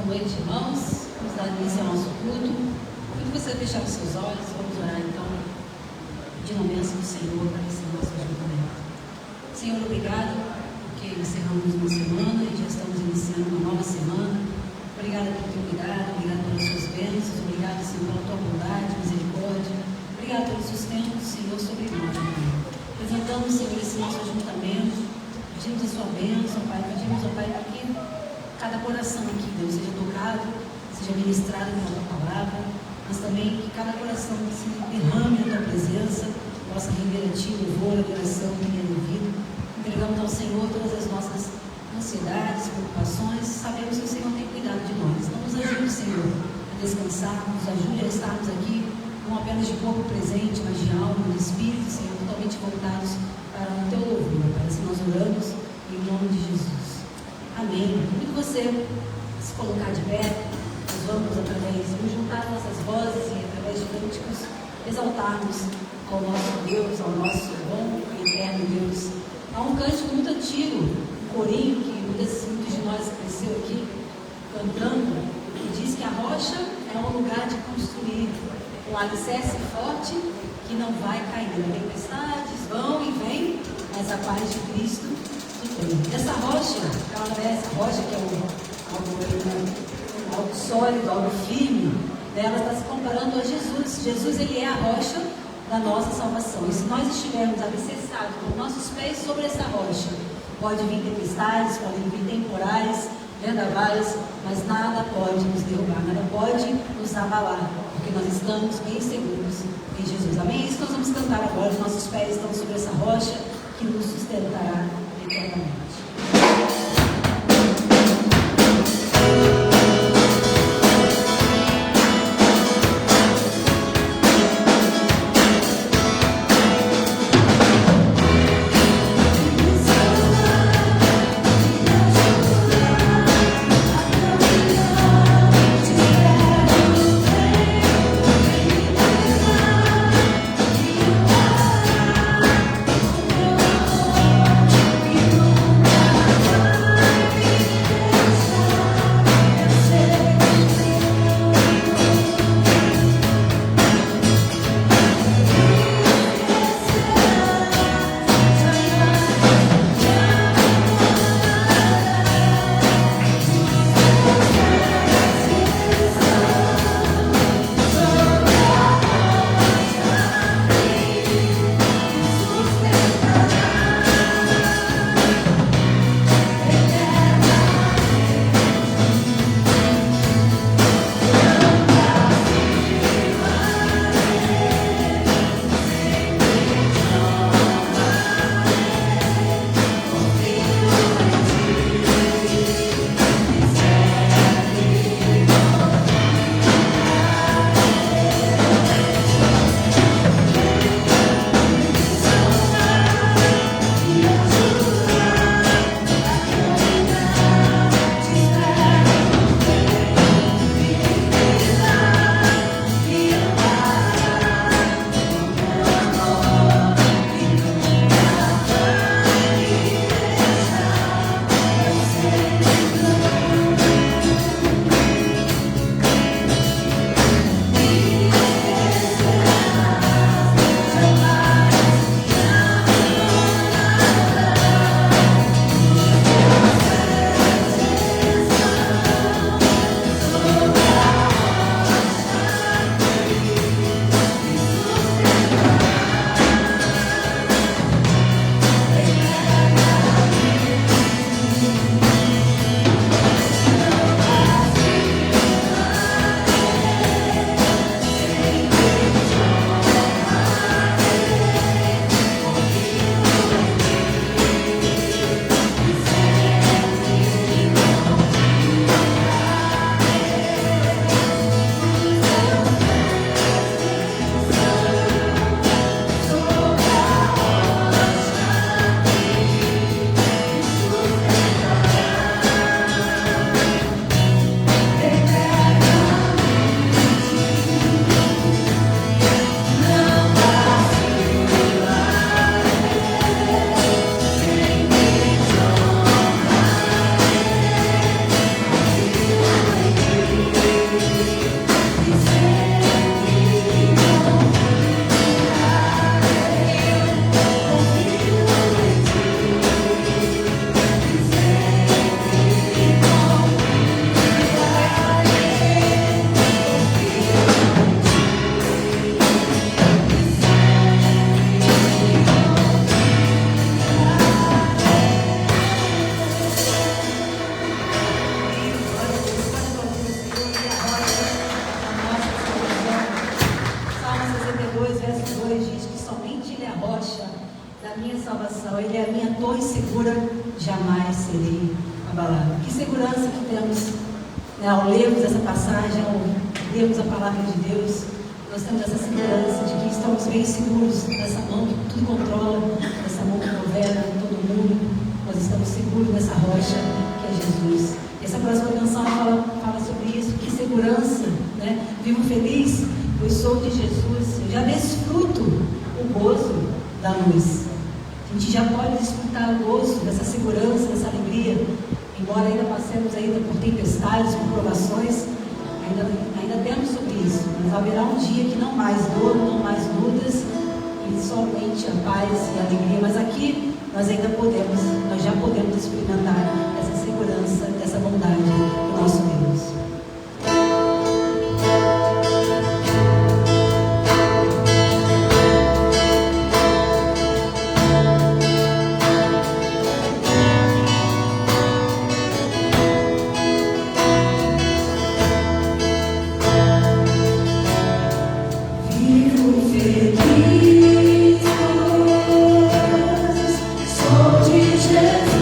Boa noite, irmãos. Vamos dar início ao nosso culto. Quando você fechar os seus olhos, vamos orar então, pedindo a bênção do Senhor para esse nosso ajuntamento. Senhor, obrigado, porque encerramos uma semana e já estamos iniciando uma nova semana. Obrigada pelo teu cuidado, obrigado pelas suas bênçãos, obrigado, Senhor, pela tua bondade, misericórdia. Obrigado pelo sustento do Senhor sobre nós, Pai. Apresentamos, Senhor, esse nosso ajuntamento, pedimos a sua bênção, Pai, pedimos, ó Pai, para que cada coração aqui, Deus, seja tocado, seja ministrado pela tua palavra, mas também que cada coração se derrame na tua presença, possa render a ti louvor, adoração que é devido. Entregamos ao Senhor todas as nossas ansiedades, preocupações, sabemos que o Senhor tem cuidado de nós. Então nos ajude, Senhor, a descansar, nos ajude a estarmos aqui não apenas de corpo presente, mas de alma, de espírito, Senhor, totalmente voltados para o teu louvor. Para assim nós oramos em nome de Jesus. Amém. Convido você a se colocar de pé. Nós vamos juntar nossas vozes e através de cânticos exaltarmos ao nosso Deus, ao nosso bom e eterno Deus. Há um cântico muito antigo, um corinho que muitos de nós cresceu aqui cantando, que diz que a rocha é um lugar de construir, um alicerce forte que não vai cair. Tempestades vão e vêm, mas a paz de Cristo essa rocha, essa rocha que é algo sólido, algo firme, ela está se comparando a Jesus. Jesus, ele é a rocha da nossa salvação. E se nós estivermos alicerçados com nossos pés sobre essa rocha, pode vir tempestades, podem vir temporais, vendavais, mas nada pode nos derrubar, nada pode nos abalar, porque nós estamos bem seguros em Jesus. Amém? É isso que nós vamos cantar agora. Os nossos pés estão sobre essa rocha que nos sustentará eternamente. a minha salvação, Ele é a minha torre segura, jamais serei abalado. Que segurança que temos, né, ao lermos essa passagem, ao lermos a palavra de Deus. Nós temos essa segurança de que estamos bem seguros nessa mão que tudo controla, nessa mão que governa todo mundo. Nós estamos seguros nessa rocha que é Jesus. Essa próxima canção fala sobre isso. Que segurança, né? Vivo feliz, pois sou de Jesus. Eu já desfruto o gozo da luz. A gente já pode desfrutar o gozo dessa segurança, dessa alegria. Embora ainda passemos ainda por tempestades, por provações, ainda temos sobre isso. Mas haverá um dia que não mais dor, não mais lutas, e somente a paz e a alegria. Mas aqui nós já podemos experimentar essa segurança, essa bondade do nosso Deus. Sou de Jesus.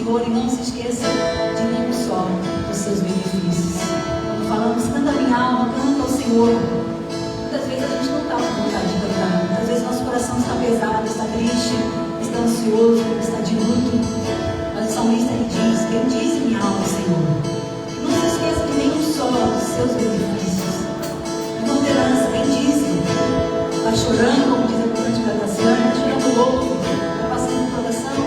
Senhor e não se esqueça de nenhum só dos seus benefícios. Quando falamos, canta minha alma, canta ao Senhor. Muitas vezes a gente não está com vontade de cantar. Muitas vezes nosso coração está pesado, está triste, está ansioso, está de luto. Mas o salmista ele diz: bendize minha alma, Senhor. Não se esqueça de nenhum só dos seus benefícios. Não terás, bendize. Está chorando, como diz a cântica da Graciane, está chorando louco, está passando por coração,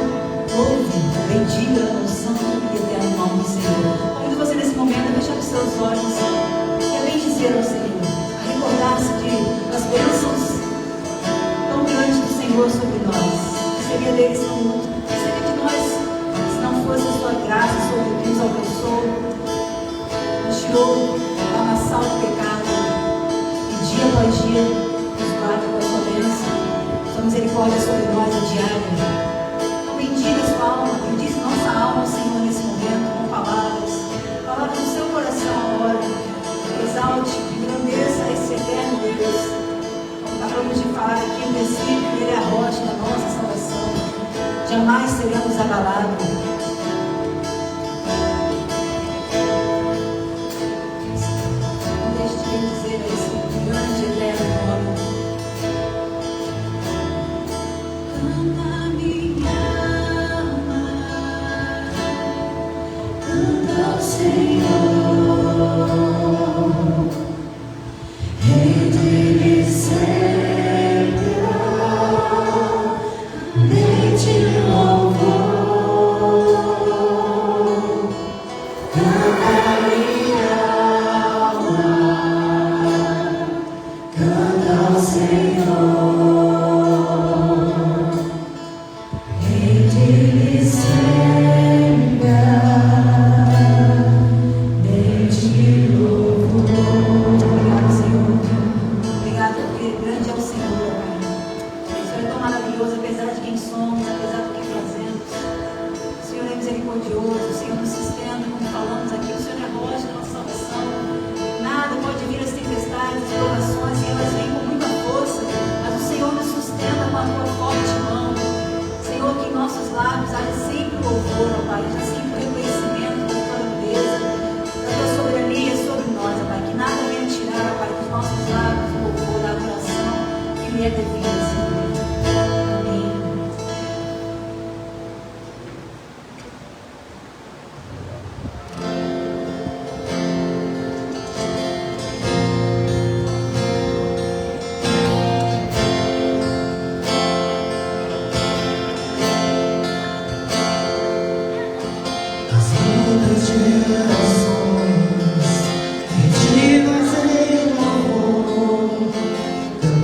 louve, bendiga o santo e eterno nome do Senhor. Convido você nesse momento a fechar os seus olhos e a bendizer ao Senhor, a recordar-se das bênçãos tão grandes do Senhor sobre nós. Que seria deles não muito, que seria de nós se não fosse a sua graça sobre o que nos alcançou, nos tirou da amassal do pecado e dia após dia nos guarda com a sua bênção, sua misericórdia sobre nós é diária. Então bendiga a sua alma, bendize nossa alma, Senhor, nesse momento, com palavras do seu coração agora. Exalte, engrandeça esse eterno Deus. Como acabamos de falar aqui no versículo, Ele é a rocha da nossa salvação. Jamais seremos abalados. Não deixe de dizer a esse grande eterno nome. Canta minha alma, canta ao Senhor.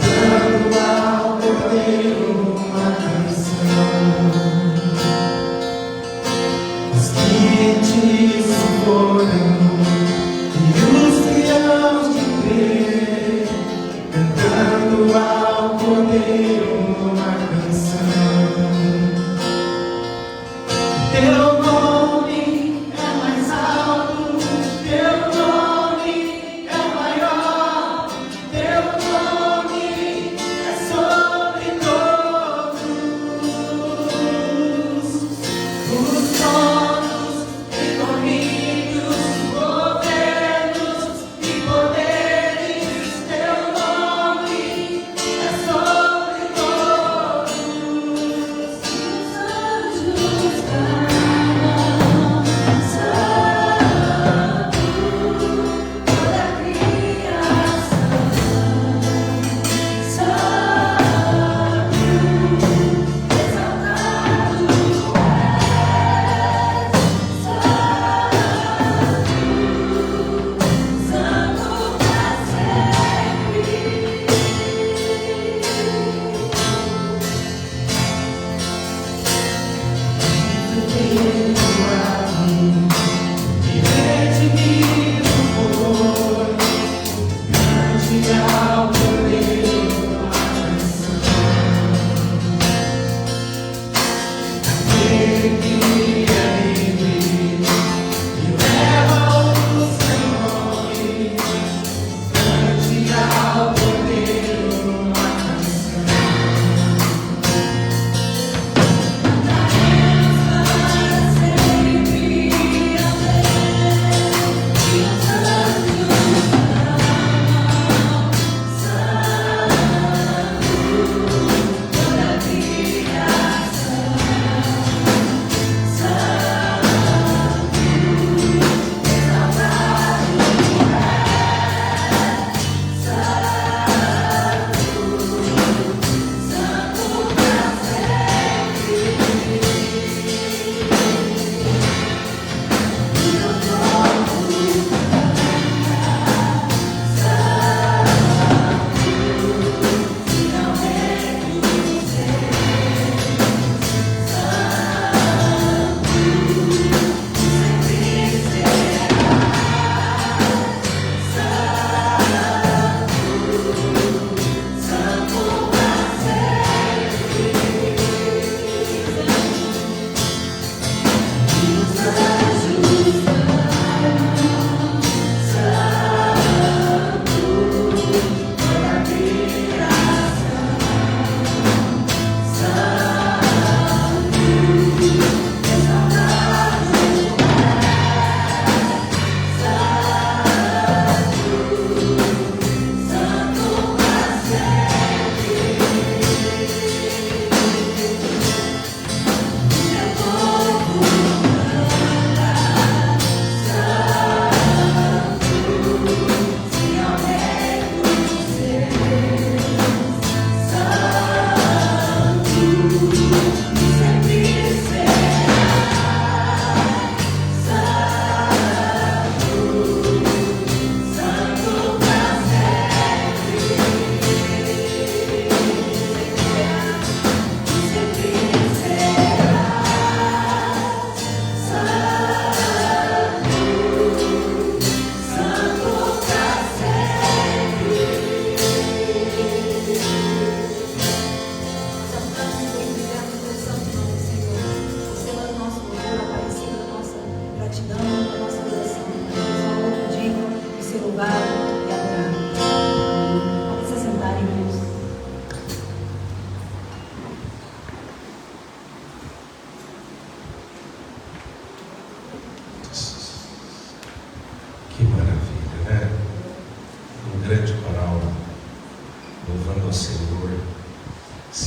Cantando ao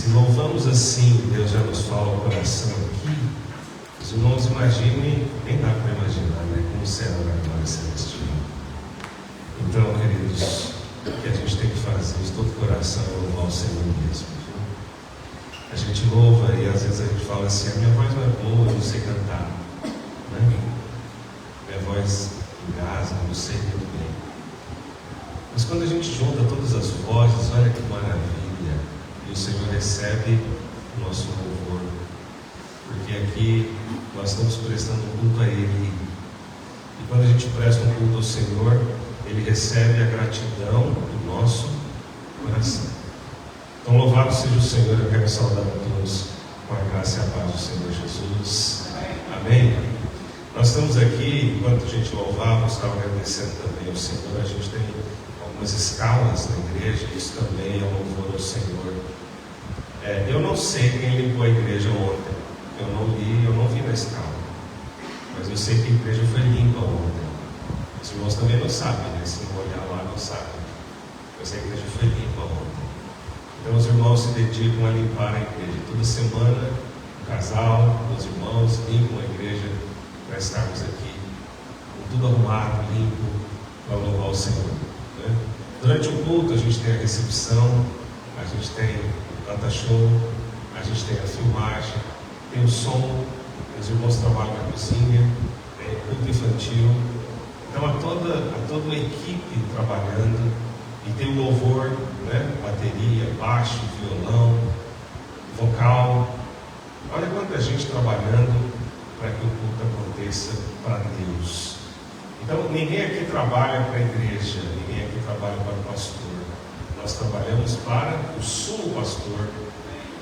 Se louvamos assim, Deus já nos fala o coração aqui. Os irmãos imaginem, nem dá para imaginar, né? Como será a glória celestial. Então, queridos, o que a gente tem que fazer de todo o coração é louvar o Senhor mesmo. A gente louva e às vezes a gente fala assim: a minha voz não é boa, eu não sei cantar, né? Minha voz engasga, eu não sei muito bem. Mas quando a gente junta todas as vozes, olha que maravilha, e o Senhor recebe o nosso louvor, porque aqui nós estamos prestando um culto a Ele, e quando a gente presta um culto ao Senhor, Ele recebe a gratidão do nosso coração. Então, louvado seja o Senhor. Eu quero saudar a todos com a graça e a paz do Senhor Jesus. Amém? Nós estamos aqui, enquanto a gente louvava, estava agradecendo também ao Senhor. A gente tem algumas escalas na igreja, isso também é um louvor ao Senhor. Eu não sei quem limpou a igreja ontem. Eu não vi na escala. Mas eu sei que a igreja foi limpa ontem. Os irmãos também não sabem, né? Se não olhar lá, não sabem. Mas a igreja foi limpa ontem. Então os irmãos se dedicam a limpar a igreja. Toda semana, o casal, os irmãos limpam a igreja para estarmos aqui com tudo arrumado, limpo, para louvar o Senhor, né? Durante o culto a gente tem a recepção, a gente tem o data show, a gente tem a filmagem, tem o som, os irmãos trabalham na cozinha, tem o culto infantil. Então há toda uma equipe trabalhando. E tem o louvor, né? Bateria, baixo, violão, vocal. Olha quanta gente trabalhando para que o culto aconteça para Deus. Então ninguém aqui trabalha para a igreja, ninguém aqui trabalha para o pastor. Nós trabalhamos para o sumo pastor,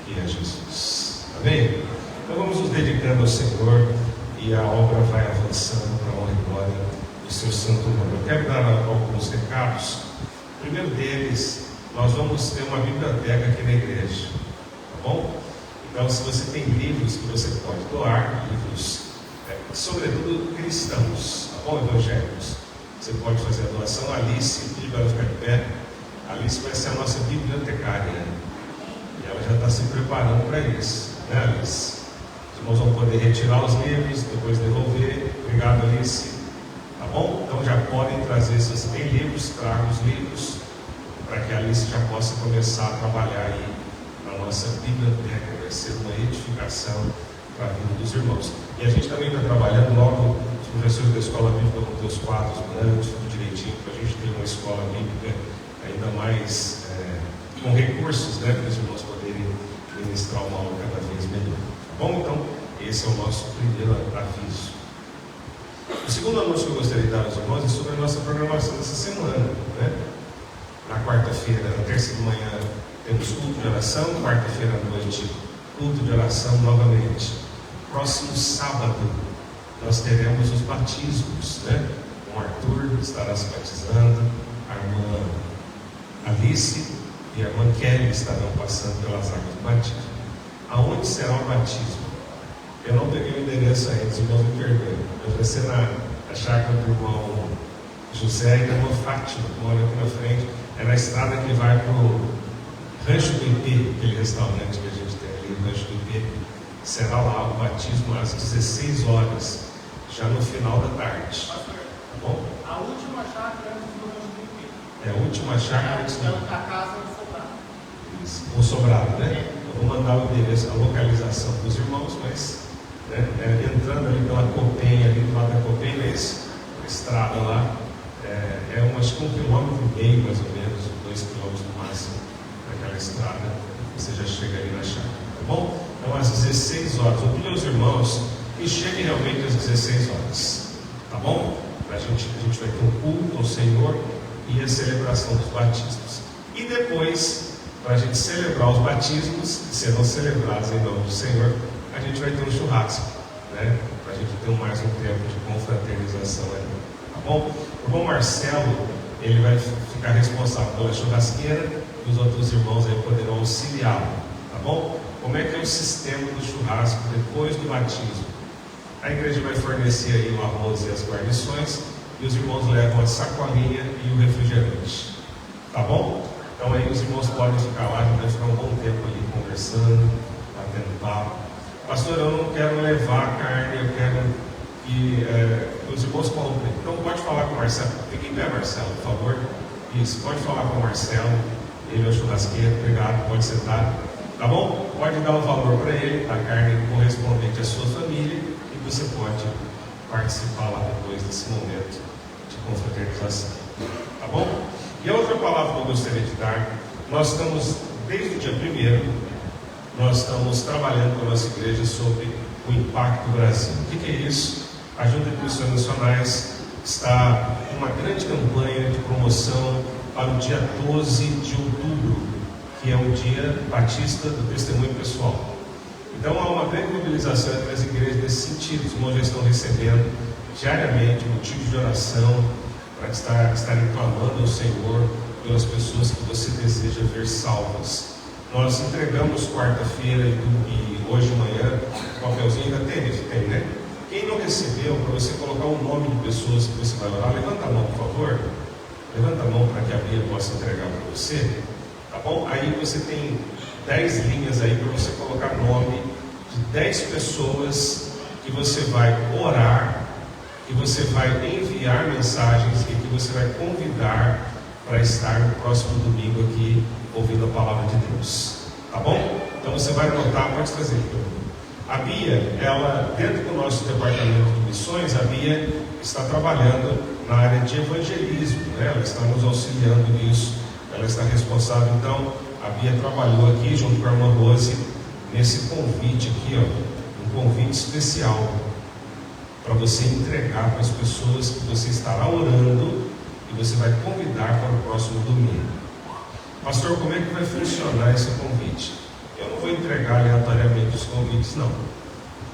que é Jesus. Amém? Então vamos nos dedicando ao Senhor e a obra vai avançando para a honra e glória do seu santo nome. Eu quero dar alguns recados. O primeiro deles, nós vamos ter uma biblioteca aqui na igreja, tá bom? Então, se você tem livros que você pode doar, livros, sobretudo cristãos, tá bom? Evangélicos, você pode fazer a doação. A Alice, pedi para ela ficar de pé. A Alice vai ser a nossa bibliotecária, e ela já está se preparando para isso, né, Alice? Os irmãos vão poder retirar os livros, depois devolver. Obrigado, Alice. Tá bom? Então já podem trazer, se você tem livros, traga os livros, para que a Alice já possa começar a trabalhar aí na nossa biblioteca. Vai ser uma edificação para a vida dos irmãos. E a gente também está trabalhando logo, os professores da escola bíblica vão ter os quadros brancos, tudo direitinho, para a gente ter uma escola bíblica ainda mais com recursos, né, para os irmãos poderem ministrar uma aula cada vez melhor. Tá bom? Então, esse é o nosso primeiro aviso. O segundo anúncio que eu gostaria de dar aos irmãos é sobre a nossa programação dessa semana, né? Na quarta-feira, na terça de manhã, temos culto de oração, quarta-feira à noite, culto de oração novamente. Próximo sábado, nós teremos os batismos, né? O Arthur estará se batizando, a irmã Alice e a irmã Kelly estarão passando pelas águas do batismo. Aonde será o batismo? Eu não peguei o endereço ainda, os irmãos me perdoem. Vai ser na chácara do irmão José e da irmã Fátima, que mora aqui na frente. É na estrada que vai para o Rancho do IP, aquele restaurante que a gente tem ali, o Rancho do IP. Será lá o batismo às 16 horas, já no final da tarde. Tá bom? A última chácara antes do Rancho do IP. É a última chácara antes do IP. A casa do Sobrado. Isso, o Sobrado, né? Eu vou mandar o endereço, a localização para os irmãos, mas entrando ali pela Copenha, ali do lado da Copenha, a estrada lá, acho que 1,5 km, mais ou menos, 2 km no máximo, naquela estrada, você já chega ali na chácara, tá bom? Então às 16 horas, eu pedi aos irmãos que cheguem realmente às 16 horas, tá bom? A gente vai ter um culto ao Senhor e a celebração dos batismos. E depois, para a gente celebrar os batismos, que serão celebrados em nome do Senhor, a gente vai ter um churrasco, né? Para a gente ter mais um tempo de confraternização ali, tá bom? O irmão Marcelo, ele vai ficar responsável pela churrasqueira e os outros irmãos aí poderão auxiliá-lo, tá bom? Como é que é o sistema do churrasco depois do batismo? A igreja vai fornecer aí o arroz e as guarnições e os irmãos levam a sacolinha e o refrigerante, tá bom? Então aí os irmãos podem ficar lá, a gente vai ficar um bom tempo ali conversando. levar a carne, eu quero que os irmãos comprem. Então pode falar com o Marcelo. Fique em pé, Marcelo, por favor. Isso, pode falar com o Marcelo. Ele é o churrasqueiro, obrigado, pode sentar. Tá bom? Pode dar o valor para ele, a carne correspondente à sua família, e você pode participar lá depois desse momento de confraternização. Tá bom? E a outra palavra que eu gostaria de dar, nós estamos, desde o dia 1º, nós estamos trabalhando com a nossa igreja sobre o Impacto Brasil. O que é isso? A Junta de Missões Nacionais está com uma grande campanha de promoção para o dia 12 de outubro, que é o dia batista do testemunho pessoal. Então há uma grande mobilização entre as igrejas nesse sentido. Os irmãos já estão recebendo diariamente motivos de oração para estarem clamando ao Senhor pelas pessoas que você deseja ver salvas. Nós entregamos quarta-feira e hoje de manhã o papelzinho da tem, né? Quem não recebeu, para você colocar o nome de pessoas que você vai orar, levanta a mão, por favor. Levanta a mão para que a Bia possa entregar para você. Tá bom? Aí você tem 10 linhas aí para você colocar nome de 10 pessoas que você vai orar, que você vai enviar mensagens e que você vai convidar para estar no próximo domingo aqui ouvindo a palavra de Deus. Tá bom? Então você vai anotar, pode trazer. A Bia, ela, dentro do nosso departamento de missões, a Bia está trabalhando na área de evangelismo, né? Ela está nos auxiliando nisso, ela está responsável. Então, a Bia trabalhou aqui junto com a irmã Rose nesse convite aqui, ó, um convite especial para você entregar para as pessoas que você estará orando e você vai convidar para o próximo domingo. Pastor, como é que vai funcionar esse convite? Eu não vou entregar aleatoriamente os convites, não.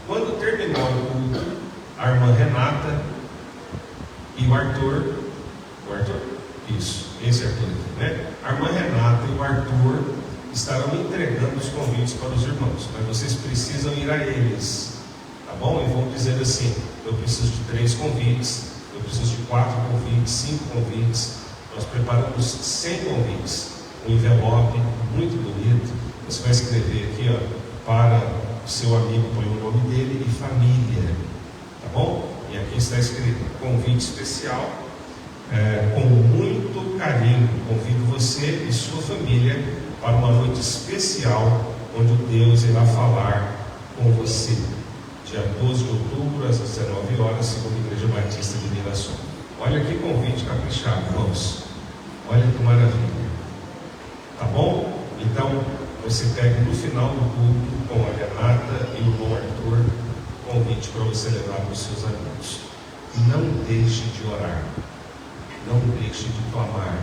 Quando terminar o culto, a irmã Renata e o Arthur, isso, esse Arthur aqui, né? A irmã Renata e o Arthur estarão entregando os convites para os irmãos, mas vocês precisam ir a eles, tá bom? E vão dizer assim: eu preciso de 3 convites, eu preciso de 4 convites, 5 convites. Nós preparamos 100 convites, um envelope muito bonito. Você vai escrever aqui, ó, para o seu amigo, põe o nome dele e família, tá bom? E aqui está escrito: convite especial, com muito carinho, convido você e sua família para uma noite especial, onde o Deus irá falar com você. Dia 12 de outubro, às 19 horas, segundo a Igreja Batista de Mirassol. Olha que convite caprichado, irmãos. Olha que maravilha. Tá bom? Então, você pega no final do culto com a Renata e o irmão Arthur, convite para você levar para os seus amigos. Não deixe de orar. Não deixe de clamar.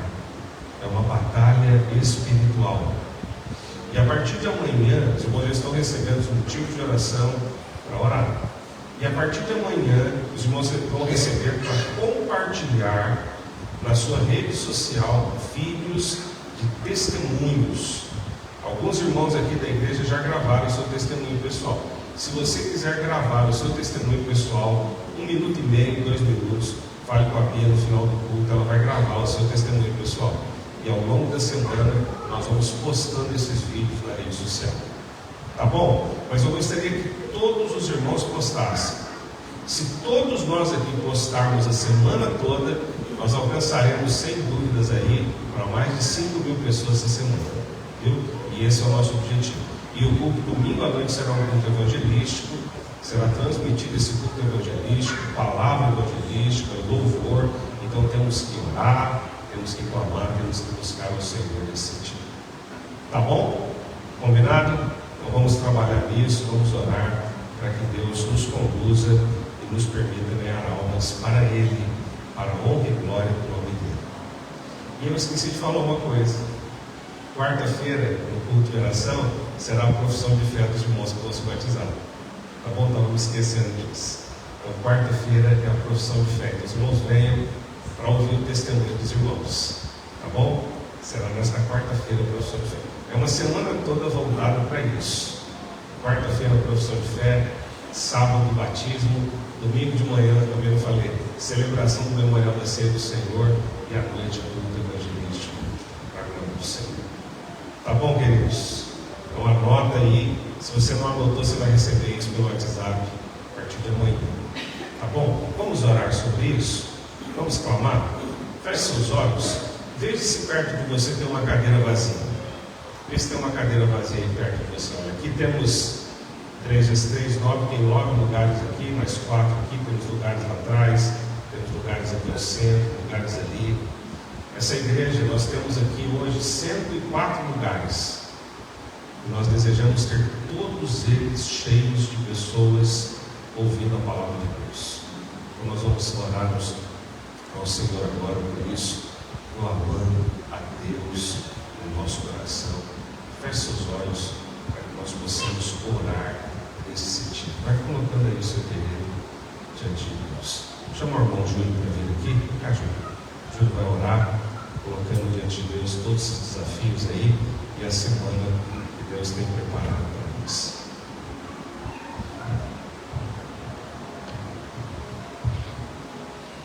É uma batalha espiritual. E a partir de amanhã, os irmãos já estão recebendo os motivos de oração para orar. E a partir de amanhã, os irmãos vão receber para compartilhar na sua rede social vídeos de testemunhos. Alguns irmãos aqui da igreja já gravaram o seu testemunho pessoal. Se você quiser gravar o seu testemunho pessoal, 1 minuto e meio, 2 minutos, fale com a Bia no final do culto, ela vai gravar o seu testemunho pessoal. E ao longo da semana, nós vamos postando esses vídeos na rede social. Tá bom? Mas eu gostaria que todos os irmãos postassem. Se todos nós aqui postarmos a semana toda, nós alcançaremos sem dúvidas aí para mais de 5.000 pessoas essa semana. Viu? E esse é o nosso objetivo. E o culto domingo à noite será um culto evangelístico, será transmitido esse culto evangelístico, palavra evangelística, louvor. Então temos que orar, temos que clamar, temos que buscar o Senhor nesse sentido. Tá bom? Combinado? Então vamos trabalhar nisso, vamos orar para que Deus nos conduza e nos permita ganhar almas para Ele, para a honra e glória do nome dEle. E eu esqueci de falar uma coisa. Quarta-feira, no culto de oração, será a profissão de fé dos irmãos que vão se batizar. Tá bom? Estava me esquecendo disso. Então, quarta-feira é a profissão de fé. Então, os irmãos venham para ouvir o testemunho dos irmãos. Tá bom? Será nesta quarta-feira a profissão de fé. É uma semana toda voltada para isso. Quarta-feira a profissão de fé, sábado o batismo, domingo de manhã, também eu falei, celebração do memorial da ceia do Senhor e à noite o culto evangelístico para a glória do Senhor. Tá bom, queridos? Então anota aí. Se você não anotou, você vai receber isso pelo WhatsApp a partir de amanhã. Tá bom? Vamos orar sobre isso? Vamos clamar? Feche seus olhos. Veja se perto de você tem uma cadeira vazia. Vê se tem uma cadeira vazia aí perto de você. Olha, aqui temos 3 vezes 3, 9, tem 9 lugares aqui, mais 4 aqui, temos lugares lá atrás, temos lugares aqui no centro, lugares ali. Essa igreja, nós temos aqui hoje 104 lugares. E nós desejamos ter todos eles cheios de pessoas ouvindo a palavra de Deus. Então nós vamos orar ao Senhor agora por isso, clamando a Deus no nosso coração. Feche seus olhos para que nós possamos orar nesse sentido. Vai colocando aí o seu terreno diante de Deus. Chama o irmão Júlio para vir aqui. Cá, Júlio. Júlio vai orar, colocando diante de Deus todos esses desafios aí e a semana que Deus tem preparado para nós.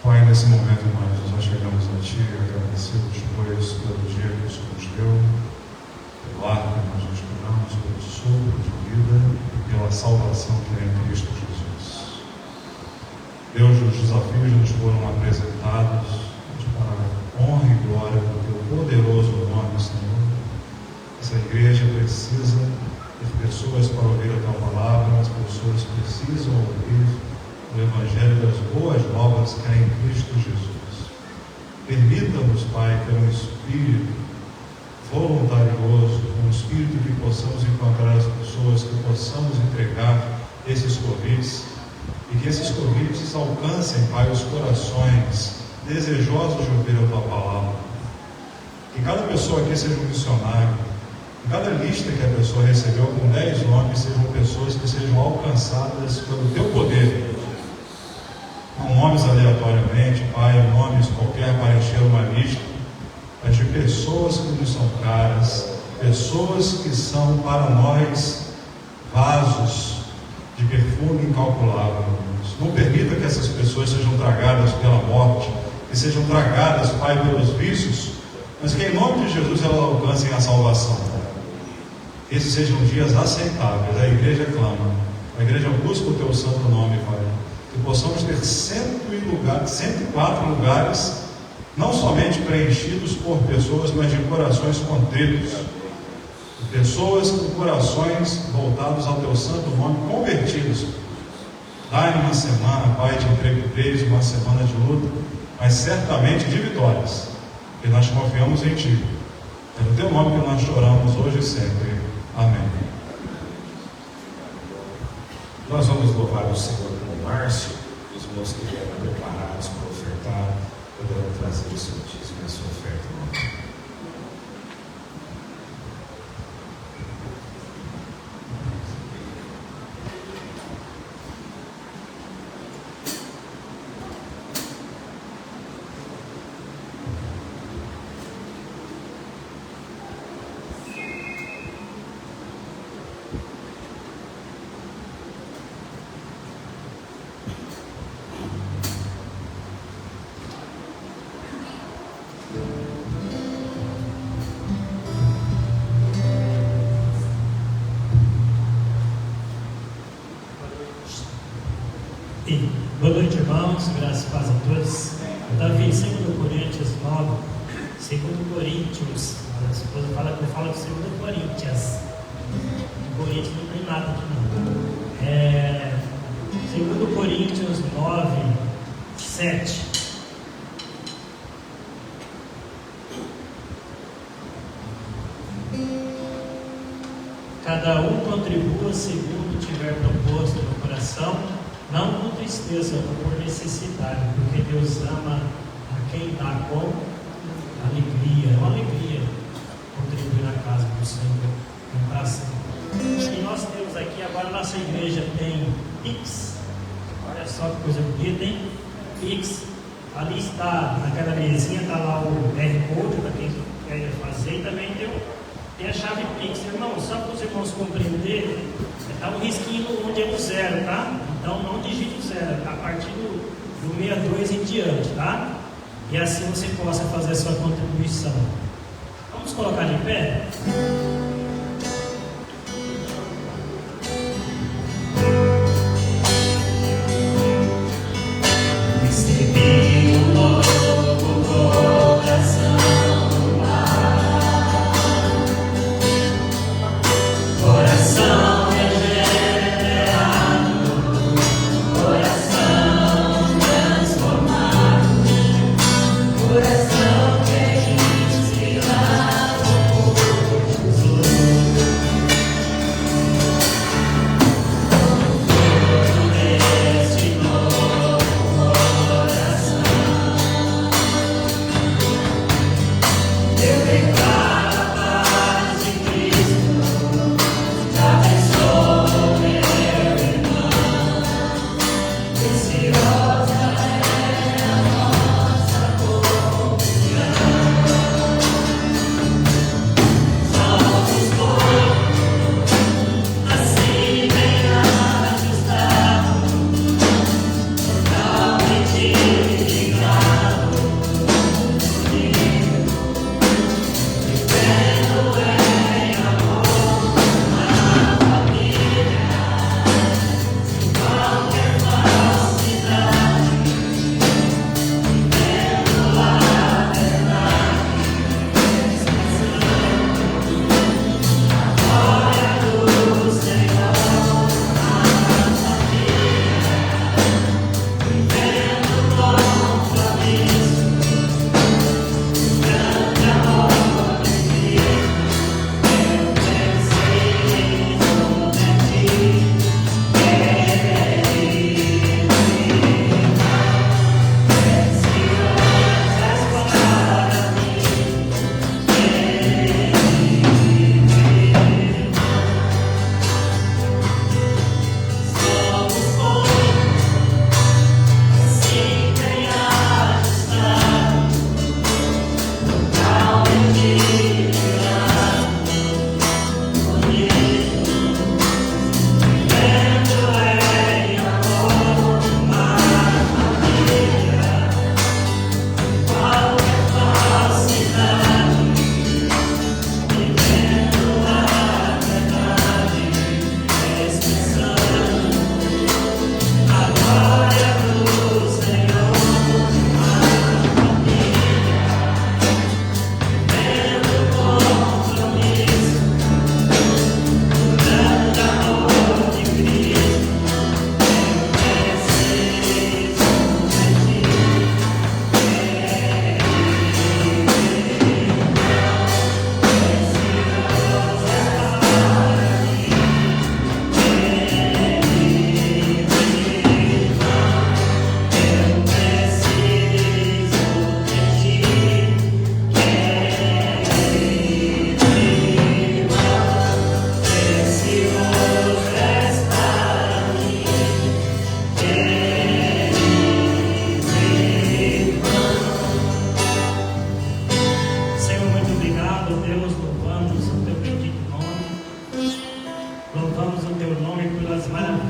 Pai, nesse momento nós chegamos a Ti agradecidos, pois pelo dia que o Senhor nos deu, pelo ar que nós respiramos, pelo sopro de vida e pela salvação que é em Cristo Jesus. Deus, os desafios nos foram apresentados para a honra e glória do Teu poderoso nome, Senhor. Essa igreja precisa de pessoas para ouvir a Tua palavra, as pessoas precisam ouvir o Evangelho das boas novas que há em Cristo Jesus. Permita-nos, Pai, ter um espírito voluntarioso, um espírito que possamos encontrar as pessoas, que possamos entregar esses convites e que esses convites alcancem, Pai, os corações desejosos de ouvir a Tua palavra. Que cada pessoa aqui seja um missionário. Que cada lista que a pessoa recebeu com 10 nomes sejam pessoas que sejam alcançadas pelo Teu poder. Não nomes aleatoriamente, Pai, nomes qualquer para encher uma lista, mas de pessoas que nos são caras, pessoas que são para nós vasos de perfume incalculável. Não permita que essas pessoas sejam tragadas pela morte, que sejam tragadas, Pai, pelos vícios, mas que em nome de Jesus elas alcancem a salvação. Esses sejam dias aceitáveis. A igreja clama, a igreja busca o Teu santo nome, Pai. Que possamos ter 104 lugares, não somente preenchidos por pessoas, mas de corações contritos, pessoas com corações voltados ao Teu santo nome, convertidos. Dai-nos uma semana, Pai, de intrepidez, uma semana de luta, mas certamente de vitórias, que nós confiamos em Ti. É no Teu nome que nós choramos hoje e sempre. Amém. Nós vamos louvar o Senhor com o Márcio. Os irmãos que vieram preparados para ofertar poderão trazer o seu dízimo e a sua oferta. Boa noite, irmãos, graças e paz a todos. Davi, 2 Coríntios 9, 2 Coríntios, a esposa fala que eu falo de 2 Coríntios. Coríntios não tem nada aqui não. 2 Coríntios 9, 7. Cada um contribua segundo tiver proposto no coração, não com tristeza ou por necessidade, porque Deus ama a quem dá com alegria. É uma alegria contribuir na casa do Senhor, um prazer. E nós temos aqui, agora nossa igreja tem Pix. Olha só que coisa bonita, hein? Pix. Ali está, naquela mesinha, está lá o QR Code para quem quer fazer, e também tem a chave Pix. Irmão, só para os irmãos compreenderem, está um risquinho onde é o 0, tá? Então não digite o 0, a partir do 62 em diante, tá? E assim você possa fazer a sua contribuição. Vamos colocar de pé?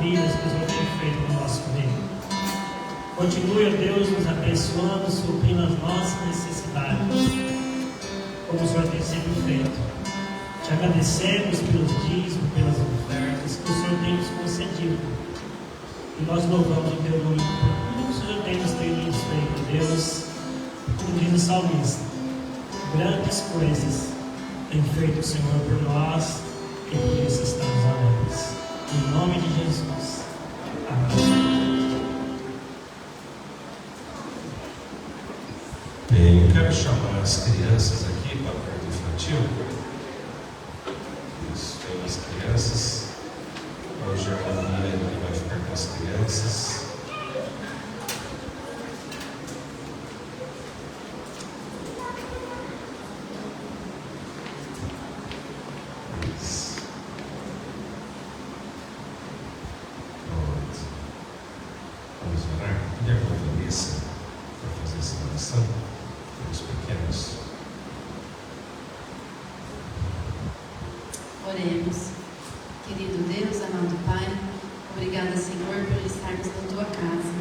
maravilhas que o Senhor tem feito no nosso meio. Continue, ó Deus, nos abençoando, suprindo as nossas necessidades, como o Senhor tem sempre feito. Te agradecemos pelos dízimos, pelas ofertas que o Senhor tem nos concedido. E nós louvamos o Teu nome por tudo que o Senhor tem nos feito, Deus. Como diz o salmista, grandes coisas tem feito o Senhor por nós e por isso estamos alegres. Em nome de Jesus. Amém. Bem, eu quero chamar as crianças aqui para a parte infantil. Isso, tem as crianças. Hoje a família vai ficar com as crianças. Isso. Pronto. Vamos orar. Pedir a Vanessa para fazer essa oração. Os pequenos. Oremos. Querido Deus, amado Pai, obrigada, Senhor, por estarmos na Tua casa.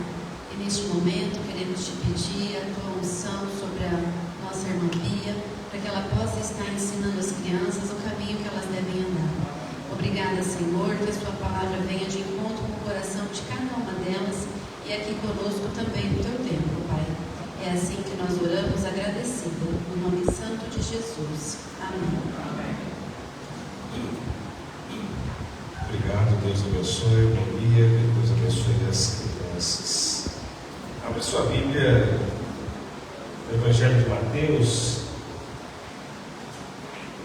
E neste momento queremos Te pedir a Tua unção sobre a nossa irmã Bia, para que ela possa estar ensinando as crianças o caminho que elas devem andar. Obrigada, Senhor, que a Sua palavra venha de encontro com o coração de cada uma delas e aqui conosco também no Teu templo, Pai. É assim que nós oramos, agradecido, no nome santo de Jesus. Amém. Obrigado, Deus abençoe. Bom dia, Deus abençoe as crianças. Abra sua Bíblia no Evangelho de Mateus,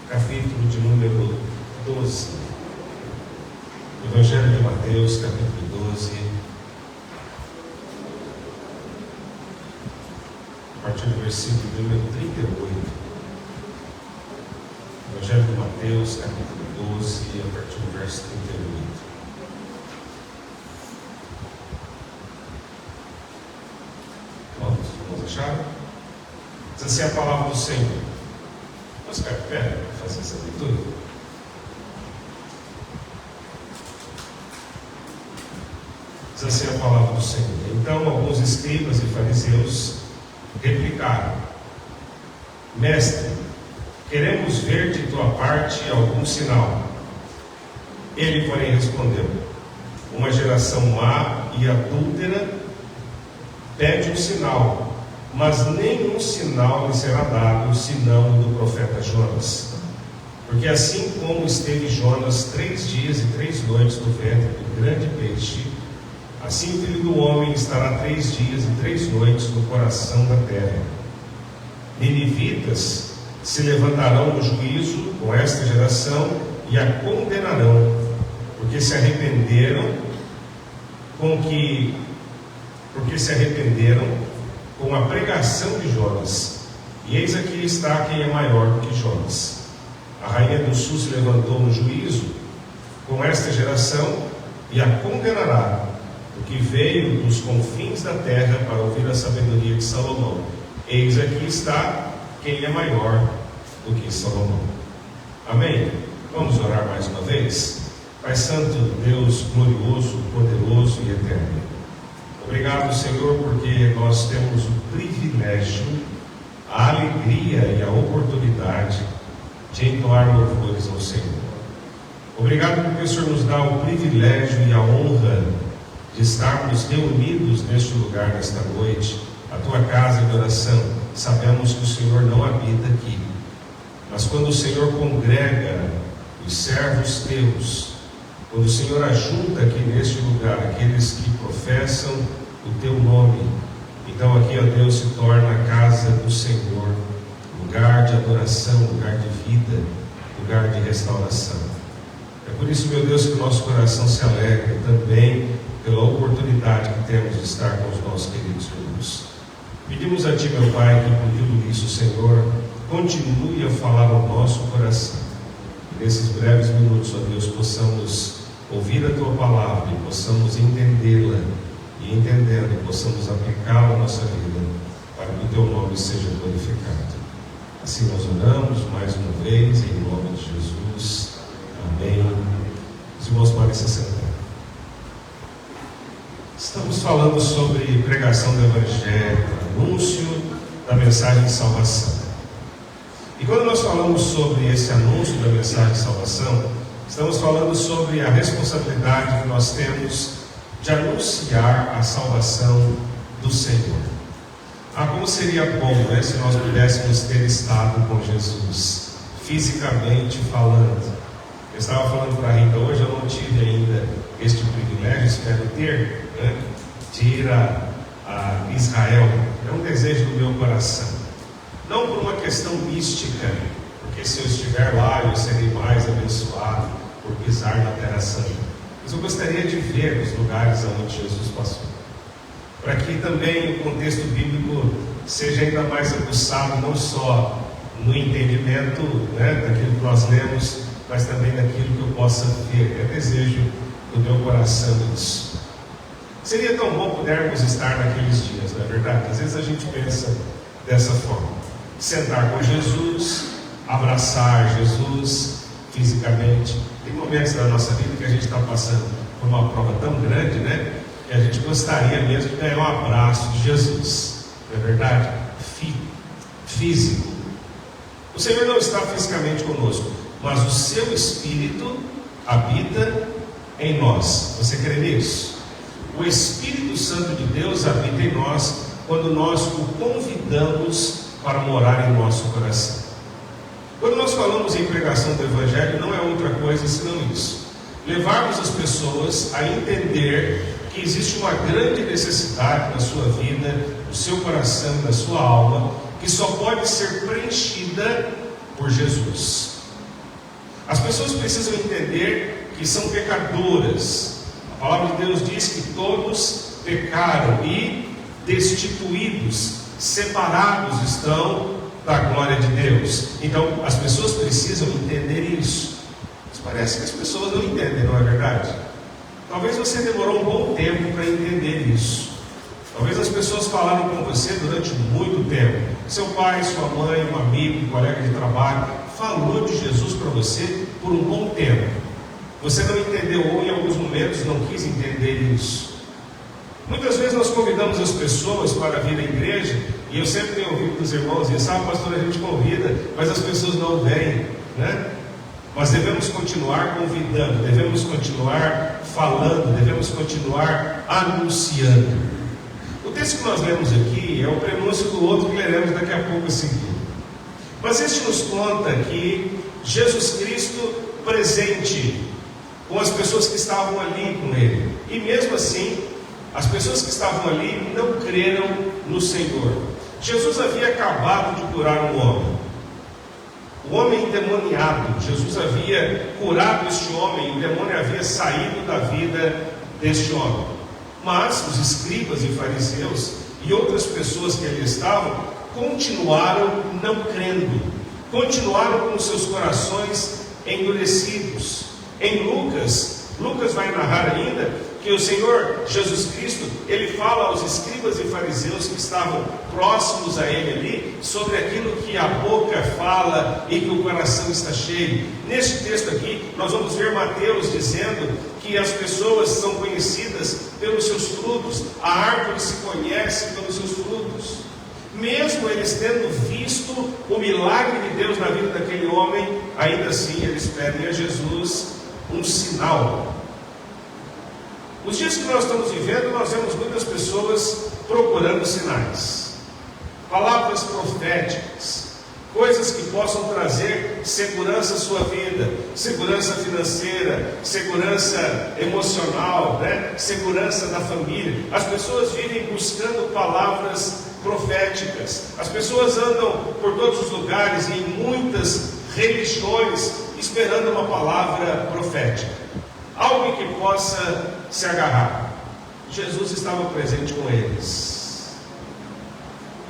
capítulo de número 12. Evangelho de Mateus, capítulo 12. A partir do versículo número 38. Evangelho de Mateus, capítulo 12, a partir do verso 38. Pronto, vamos achar? Diz assim a palavra do Senhor. Vamos ficar de pé para fazer essa leitura? Diz assim a palavra do Senhor. Então alguns escribas e fariseus replicaram: Mestre, queremos ver de tua parte algum sinal. Ele, porém, respondeu: uma geração má e adúltera pede um sinal, mas nenhum sinal lhe será dado, senão o do profeta Jonas. Porque assim como esteve Jonas 3 dias e 3 noites no ventre do grande peixe, assim o Filho do Homem estará 3 dias e 3 noites no coração da terra. Ninivitas se levantarão no juízo com esta geração e a condenarão, porque se arrependeram com a pregação de Jonas. E eis aqui está quem é maior do que Jonas. A rainha do sul se levantou no juízo com esta geração e a condenará, porque veio dos confins da terra para ouvir a sabedoria de Salomão. Eis aqui está quem é maior do que Salomão. Amém? Vamos orar mais uma vez? Pai Santo, Deus glorioso, poderoso e eterno, obrigado, Senhor, porque nós temos o privilégio, a alegria e a oportunidade de entoar louvores ao Senhor. Obrigado porque o Senhor nos dá o privilégio e a honra de estarmos reunidos neste lugar, nesta noite, a tua casa de oração. Sabemos que o Senhor não habita aqui, mas quando o Senhor congrega os servos teus, quando o Senhor ajunta aqui neste lugar aqueles que professam o teu nome, então aqui, ó Deus, se torna a casa do Senhor, lugar de adoração, lugar de vida, lugar de restauração. É por isso, meu Deus, que o nosso coração se alegra também pela oportunidade que temos de estar com os nossos queridos irmãos. Pedimos a Ti, meu Pai, que por tudo isso, Senhor, continue a falar ao nosso coração. E nesses breves minutos, ó Deus, possamos ouvir a Tua palavra e possamos entendê-la, e entendendo, possamos aplicá-la à nossa vida, para que o Teu nome seja glorificado. Assim nós oramos mais uma vez, em nome de Jesus. Amém. Os irmãos podem se sentar. Estamos falando sobre pregação do Evangelho, anúncio da mensagem de salvação. E quando nós falamos sobre esse anúncio da mensagem de salvação, estamos falando sobre a responsabilidade que nós temos de anunciar a salvação do Senhor. Como seria bom, né, se nós pudéssemos ter estado com Jesus, fisicamente falando. Eu estava falando para a Rita hoje, eu não tive ainda este privilégio, espero ter, né, de ir a Israel. É um desejo do meu coração. Não por uma questão mística, porque se eu estiver lá eu serei mais abençoado por pisar na Terra Santa. Mas eu gostaria de ver os lugares onde Jesus passou, para que também o contexto bíblico seja ainda mais aguçado, não só no entendimento, né, daquilo que nós lemos, mas também daquilo que eu possa ver. É desejo do meu coração isso. Seria tão bom pudermos estar naqueles dias, não é verdade? Às vezes a gente pensa dessa forma: sentar com Jesus, abraçar Jesus fisicamente. Tem momentos da nossa vida que a gente está passando por uma prova tão grande, né, que a gente gostaria mesmo de ganhar um abraço de Jesus, não é verdade? Físico. O Senhor não está fisicamente conosco, mas o seu Espírito habita em nós. Você crê nisso? O Espírito Santo de Deus habita em nós quando nós o convidamos para morar em nosso coração. Quando nós falamos em pregação do Evangelho, não é outra coisa senão isso: levarmos as pessoas a entender que existe uma grande necessidade na sua vida, no seu coração, na sua alma, que só pode ser preenchida por Jesus. As pessoas precisam entender que são pecadoras. A palavra de Deus diz que todos pecaram e destituídos, separados estão da glória de Deus. Então as pessoas precisam entender isso. Mas parece que as pessoas não entendem, não é verdade? Talvez você demorou um bom tempo para entender isso. Talvez as pessoas falaram com você durante muito tempo. Seu pai, sua mãe, um amigo, um colega de trabalho falou de Jesus para você por um bom tempo. Você não entendeu, ou em alguns momentos não quis entender isso. Muitas vezes nós convidamos as pessoas para vir à igreja, e eu sempre tenho ouvido dos irmãos dizer: sabe, pastor, a gente convida, mas as pessoas não vêm, né? Nós devemos continuar convidando, devemos continuar falando, devemos continuar anunciando. O texto que nós lemos aqui é o prenúncio do outro que leremos daqui a pouco a seguir. Mas este nos conta que Jesus Cristo presente com as pessoas que estavam ali com ele, e mesmo assim as pessoas que estavam ali não creram no Senhor. Jesus havia acabado de curar um homem, o homem endemoniado. Jesus havia curado este homem, e o demônio havia saído da vida deste homem. Mas os escribas e fariseus e outras pessoas que ali estavam continuaram não crendo, continuaram com seus corações endurecidos. Em Lucas vai narrar ainda que o Senhor Jesus Cristo, ele fala aos escribas e fariseus que estavam próximos a ele ali, sobre aquilo que a boca fala e que o coração está cheio. Neste texto aqui, nós vamos ver Mateus dizendo que as pessoas são conhecidas pelos seus frutos, a árvore se conhece pelos seus frutos. Mesmo eles tendo visto o milagre de Deus na vida daquele homem, ainda assim eles pedem a Jesus um sinal. Nos dias que nós estamos vivendo, nós vemos muitas pessoas procurando sinais, palavras proféticas, coisas que possam trazer segurança à sua vida, segurança financeira, segurança emocional, né? Segurança na família. As pessoas vivem buscando palavras proféticas. As pessoas andam por todos os lugares, em muitas religiões, esperando uma palavra profética, algo que possa se agarrar. Jesus estava presente com eles,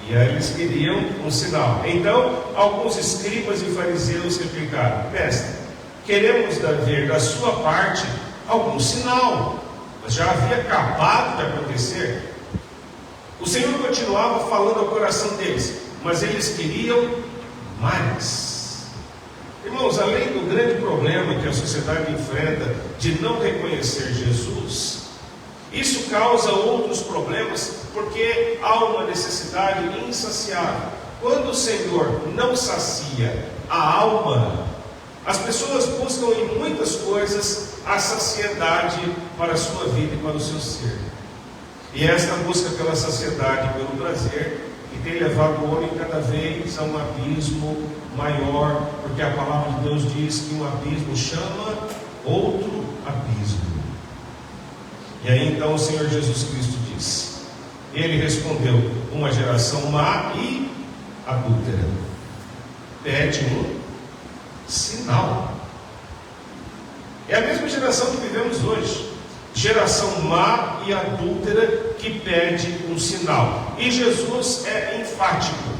e aí eles queriam um sinal. Então alguns escribas e fariseus replicaram: mestre, queremos ver da sua parte algum sinal. Mas já havia acabado de acontecer. O Senhor continuava falando ao coração deles, mas eles queriam mais. Irmãos, além do grande problema que a sociedade enfrenta de não reconhecer Jesus, Isso causa outros problemas, porque há uma necessidade insaciável. Quando o Senhor não sacia a alma, as pessoas buscam em muitas coisas a saciedade para a sua vida e para o seu ser. E esta busca pela saciedade, pelo prazer, que tem levado o homem cada vez a um abismo maior, porque a palavra de Deus diz que um abismo chama outro abismo. E aí então o Senhor Jesus Cristo disse, ele respondeu, uma geração má e adúltera pede um sinal. É a mesma geração que vivemos hoje, geração má e adúltera que pede um sinal. E Jesus é enfático,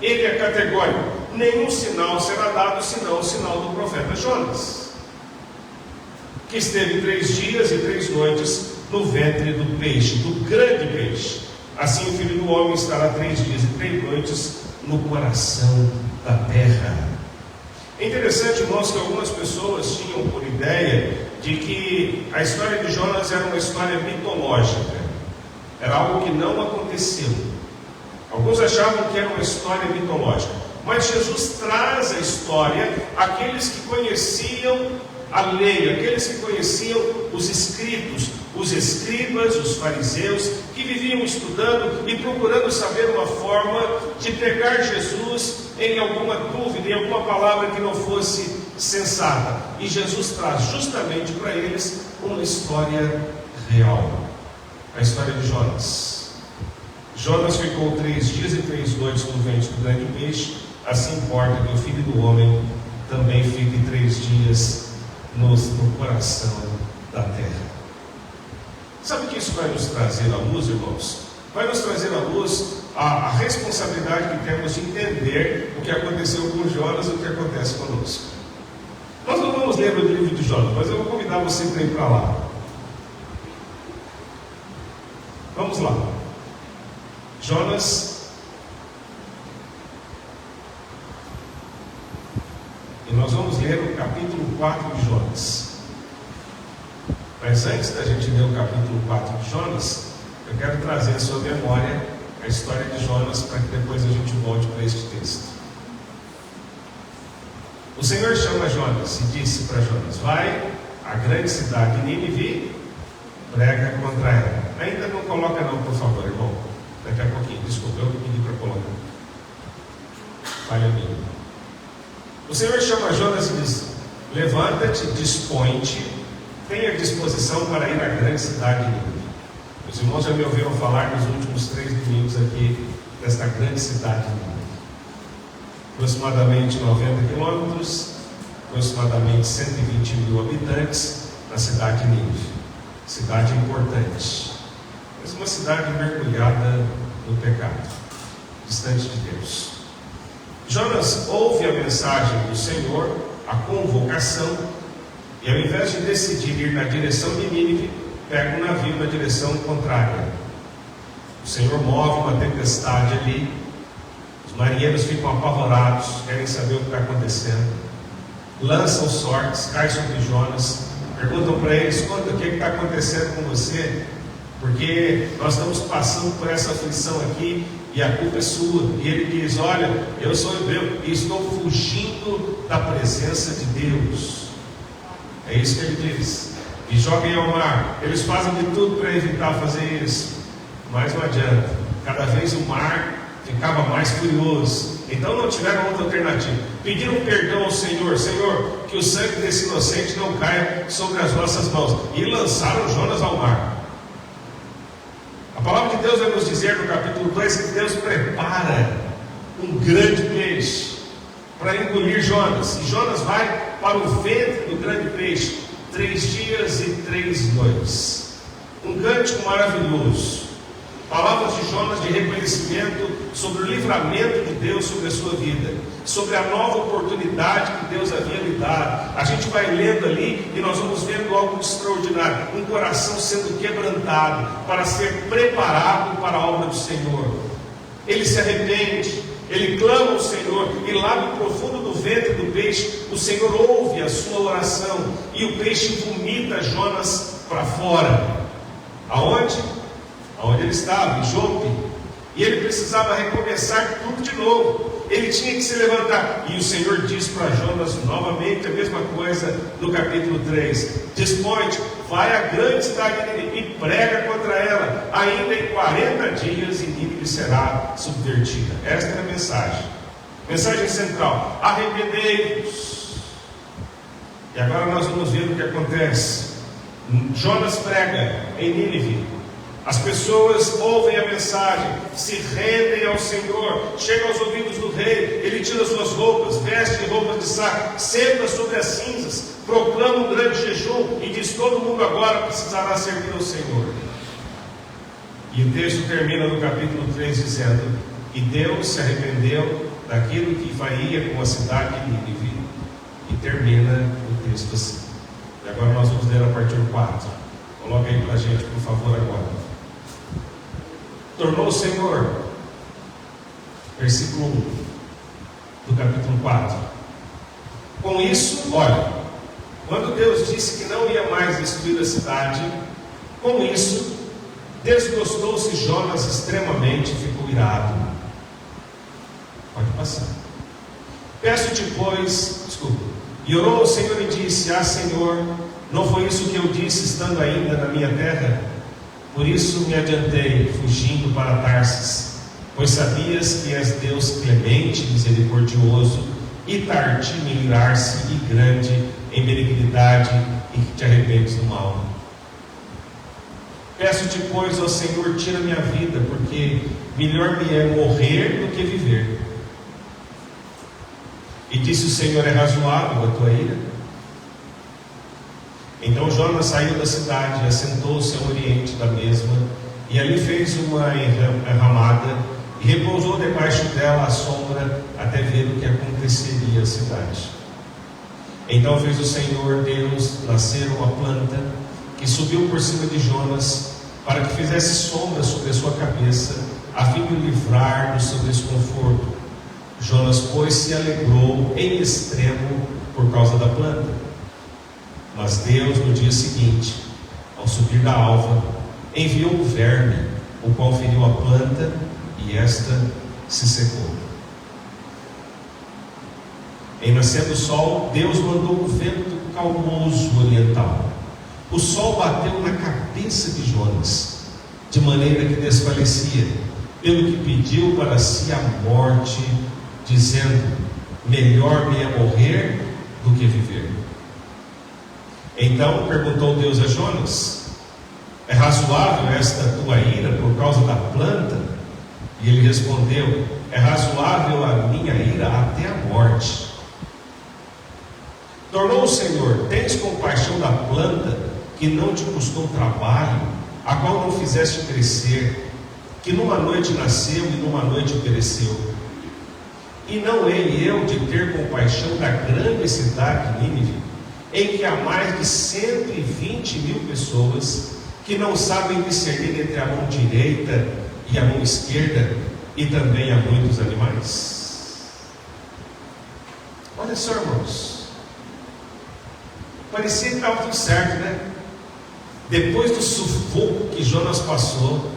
ele é categórico: nenhum sinal será dado senão o sinal do profeta Jonas, que esteve 3 dias e 3 noites no ventre do peixe, do grande peixe. Assim o Filho do Homem estará 3 dias e 3 noites no coração da terra. É interessante, irmãos, que algumas pessoas tinham por ideia de que a história de Jonas era uma história mitológica, era algo que não aconteceu. Alguns achavam que era uma história mitológica, mas Jesus traz a história àqueles que conheciam a lei, aqueles que conheciam os escritos, os escribas, os fariseus, que viviam estudando e procurando saber uma forma de pegar Jesus em alguma dúvida, em alguma palavra que não fosse sensata. E Jesus traz justamente para eles uma história real, a história de Jonas. Jonas ficou 3 dias e 3 noites no ventre do grande peixe. Assim importa que o Filho do Homem também fique 3 dias no coração da terra. Sabe o que isso vai nos trazer à luz, irmãos? Vai nos trazer à luz a responsabilidade que temos de entender o que aconteceu com Jonas e o que acontece conosco. Nós não vamos ler o livro de Jonas, mas eu vou convidar você para ir para lá. Vamos lá. Jonas. E nós vamos ler o capítulo 4 de Jonas. Mas antes da gente ler o capítulo 4 de Jonas, eu quero trazer à sua memória a história de Jonas, para que depois a gente volte para este texto. O Senhor chama Jonas e disse para Jonas: vai à grande cidade de Nínive, prega contra ela. Ainda não coloca não, por favor, irmão. Daqui a pouquinho, desculpa, eu pedi para colocar. Falha minha. O Senhor chama Jonas e diz: levanta-te, dispõe-te, tenha disposição para ir à grande cidade de Nínive. Os irmãos já me ouviram falar nos últimos 3 domingos aqui desta grande cidade de Nínive. Aproximadamente 90 quilômetros, aproximadamente 120 mil habitantes na cidade de Nínive. Cidade importante, mas uma cidade mergulhada no pecado, distante de Deus. Jonas ouve a mensagem do Senhor, a convocação, e ao invés de decidir ir na direção de Nínive, pega um navio na direção contrária. O Senhor move uma tempestade ali, os marinheiros ficam apavorados, querem saber o que está acontecendo, lançam sortes, caem sobre Jonas, perguntam para ele: escuta, o que está acontecendo com você? Porque nós estamos passando por essa aflição aqui e a culpa é sua. E ele diz: olha, eu sou hebreu e estou fugindo da presença de Deus. É isso que ele diz. E joguem ao mar. Eles fazem de tudo para evitar fazer isso, mas não adianta. Cada vez o mar ficava mais furioso. Então não tiveram outra alternativa. Pediram perdão ao Senhor: Senhor, que o sangue desse inocente não caia sobre as nossas mãos. E lançaram Jonas ao mar. A palavra de Deus vai nos dizer no capítulo 2 que Deus prepara um grande peixe para engolir Jonas. E Jonas vai para o ventre do grande peixe 3 dias e 3 noites. Um cântico maravilhoso. Palavras de Jonas de reconhecimento sobre o livramento de Deus sobre a sua vida, sobre a nova oportunidade que Deus havia lhe dado. A gente vai lendo ali e nós vamos vendo algo extraordinário, um coração sendo quebrantado para ser preparado para a obra do Senhor. Ele se arrepende, ele clama ao Senhor, e lá no profundo do ventre do peixe, o Senhor ouve a sua oração, e o peixe vomita Jonas para fora. Aonde? Aonde ele estava, em Jope. E ele precisava recomeçar tudo de novo. Ele tinha que se levantar. E o Senhor diz para Jonas novamente a mesma coisa no capítulo 3. Dispõe-te, vai à grande cidade de Nínive e prega contra ela. Ainda em 40 dias Nínive será subvertida. Esta é a mensagem. Mensagem central: arrependei-vos. E agora nós vamos ver o que acontece. Jonas prega em Nínive. As pessoas ouvem a mensagem, se rendem ao Senhor, chegam aos ouvidos do rei, ele tira suas roupas, veste roupas de saco, senta sobre as cinzas, proclama um grande jejum e diz: todo mundo agora precisará servir ao Senhor. E o texto termina no capítulo 3 dizendo: e Deus se arrependeu daquilo que faria com a cidade de Nínive. E termina o texto assim. E agora nós vamos ler a partir do 4. Coloca aí para a gente, por favor, agora. Tornou o Senhor, versículo 1 do capítulo 4. Com isso, olha, quando Deus disse que não ia mais destruir a cidade, com isso, desgostou-se Jonas extremamente e ficou irado. Pode passar. Peço-te, pois, e orou ao Senhor e disse: ah, Senhor, não foi isso que eu disse estando ainda na minha terra? Por isso me adiantei, fugindo para Tarsis, pois sabias que és Deus clemente, misericordioso, e tardio em irar-se e grande em benignidade, e que te arrependes do mal. Peço-te, pois, ó Senhor, tira minha vida, porque melhor me é morrer do que viver. E disse o Senhor: é razoável a tua ira? Então Jonas saiu da cidade, assentou-se ao oriente da mesma, e ali fez uma enramada, e repousou debaixo dela à sombra, até ver o que aconteceria à cidade. Então fez o Senhor Deus nascer uma planta, que subiu por cima de Jonas, para que fizesse sombra sobre a sua cabeça, a fim de o livrar do seu desconforto. Jonas, pois, se alegrou em extremo por causa da planta. Mas Deus, no dia seguinte, ao subir da alva, enviou um verme, o qual feriu a planta, e esta se secou. Em nascendo o sol, Deus mandou um vento calmoso oriental. O sol bateu na cabeça de Jonas, de maneira que desfalecia, pelo que pediu para si a morte, dizendo: melhor me é morrer do que viver. Então perguntou Deus a Jonas: é razoável esta tua ira por causa da planta? E ele respondeu: é razoável a minha ira até a morte. Tornou o Senhor: tens compaixão da planta, que não te custou trabalho, a qual não fizeste crescer, que numa noite nasceu e numa noite pereceu. E não hei eu de ter compaixão da grande cidade de Nínive, em que há mais de 120 mil pessoas que não sabem discernir entre a mão direita e a mão esquerda, e também há muitos animais. Olha só, irmãos, parecia que estava tudo certo, né? Depois do sufoco que Jonas passou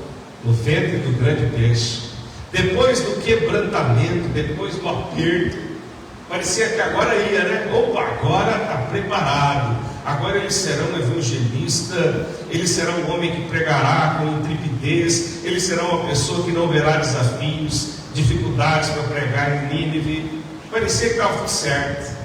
no ventre do grande peixe, depois do quebrantamento, depois do aperto, parecia que agora ia, né? Opa, agora está preparado. Agora ele será um evangelista, ele será um homem que pregará com intrepidez, ele será uma pessoa que não verá desafios, dificuldades para pregar em Nínive. Parecia que estava tudo certo.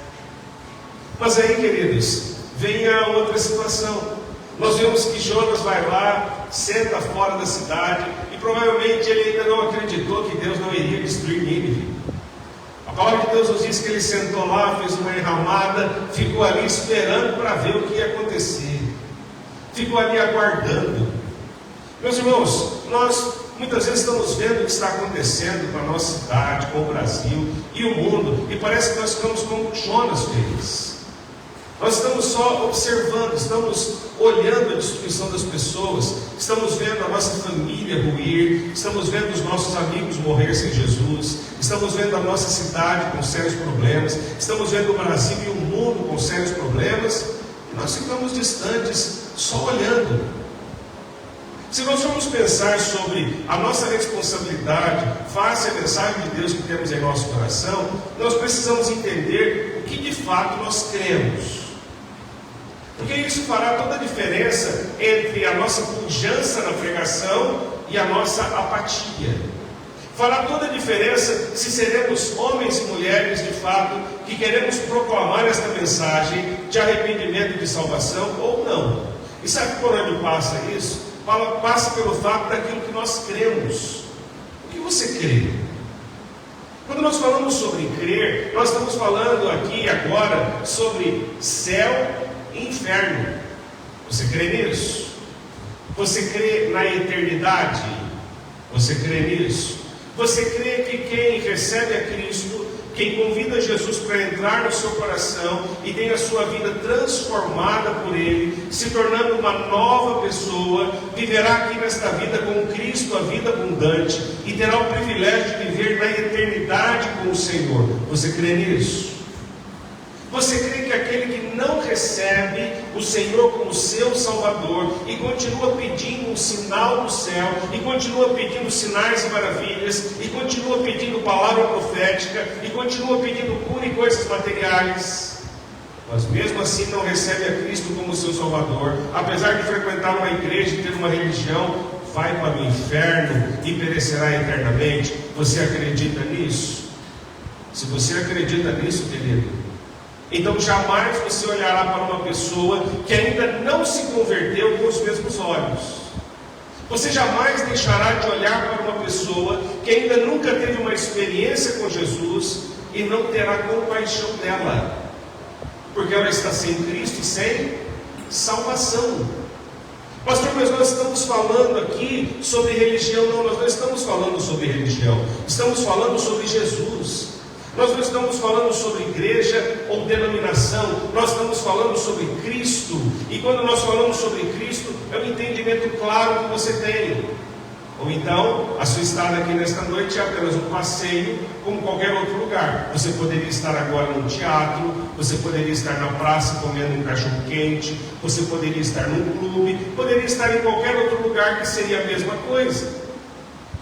Mas aí, queridos, vem a outra situação. Nós vemos que Jonas vai lá, senta fora da cidade, e provavelmente ele ainda não acreditou que Deus não iria destruir Nínive. A palavra de Deus nos diz que ele sentou lá, fez uma enramada, ficou ali esperando para ver o que ia acontecer, ficou ali aguardando. Meus irmãos, nós muitas vezes estamos vendo o que está acontecendo com a nossa cidade, com o Brasil e o mundo, e parece que nós ficamos como Jonas fez. Nós estamos só observando, estamos olhando a destruição das pessoas, estamos vendo a nossa família ruir, estamos vendo os nossos amigos morrer sem Jesus, estamos vendo a nossa cidade com sérios problemas, estamos vendo o Brasil e o mundo com sérios problemas, e nós ficamos distantes, só olhando. Se nós formos pensar sobre a nossa responsabilidade face à mensagem de Deus que temos em nosso coração, nós precisamos entender o que de fato nós cremos. Porque isso fará toda a diferença entre a nossa pujança na pregação e a nossa apatia. Fará toda a diferença se seremos homens e mulheres de fato que queremos proclamar esta mensagem de arrependimento e de salvação ou não. E sabe por onde passa isso? Passa pelo fato daquilo que nós cremos. O que você crê? Quando nós falamos sobre crer, nós estamos falando aqui agora sobre céu e inferno. Você crê nisso? Você crê na eternidade? Você crê nisso? Você crê que quem recebe a Cristo, quem convida Jesus para entrar no seu coração e tem a sua vida transformada por Ele, se tornando uma nova pessoa, viverá aqui nesta vida com Cristo a vida abundante e terá o privilégio de viver na eternidade com o Senhor? Você crê nisso? Você crê que aquele que não recebe o Senhor como seu Salvador e continua pedindo um sinal do céu, e continua pedindo sinais e maravilhas, e continua pedindo palavra profética, e continua pedindo cura e coisas materiais, mas mesmo assim não recebe a Cristo como seu Salvador, apesar de frequentar uma igreja e ter uma religião, vai para o inferno e perecerá eternamente? Você acredita nisso? Se você acredita nisso, querido, então jamais você olhará para uma pessoa que ainda não se converteu com os mesmos olhos. Você jamais deixará de olhar para uma pessoa que ainda nunca teve uma experiência com Jesus e não terá compaixão dela, porque ela está sem Cristo e sem salvação. Pastor, mas nós estamos falando aqui sobre religião. Não, nós não estamos falando sobre religião, estamos falando sobre Jesus. Nós não estamos falando sobre igreja ou denominação, nós estamos falando sobre Cristo. E quando nós falamos sobre Cristo, é um entendimento claro que você tem. Ou então, a sua estada aqui nesta noite é apenas um passeio, como qualquer outro lugar. Você poderia estar agora num teatro, você poderia estar na praça comendo um cachorro quente, você poderia estar num clube, poderia estar em qualquer outro lugar que seria a mesma coisa.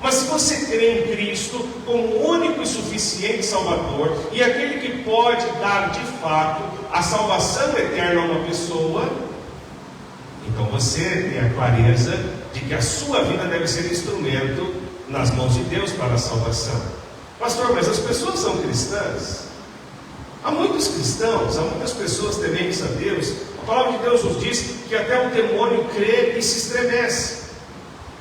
Mas se você crê em Cristo como o único e suficiente Salvador, e aquele que pode dar de fato a salvação eterna a uma pessoa, então você tem a clareza de que a sua vida deve ser instrumento nas mãos de Deus para a salvação. Pastor, mas as pessoas são cristãs? Há muitos cristãos, há muitas pessoas tementes a Deus. A palavra de Deus nos diz que até o demônio crê e se estremece.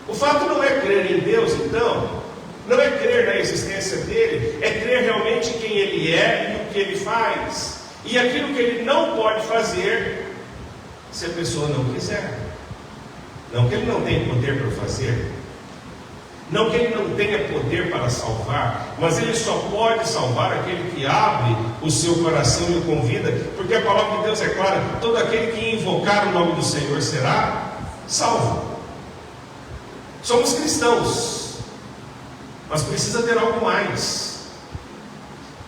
O fato não é crer em Deus, então, não é crer na existência dele, é crer realmente em quem ele é e o que ele faz, e aquilo que ele não pode fazer, se a pessoa não quiser. Não que ele não tenha poder para fazer, não que ele não tenha poder para salvar, mas ele só pode salvar aquele que abre o seu coração e o convida, porque a palavra de Deus é clara: todo aquele que invocar o nome do Senhor será salvo. Somos cristãos, mas precisa ter algo mais.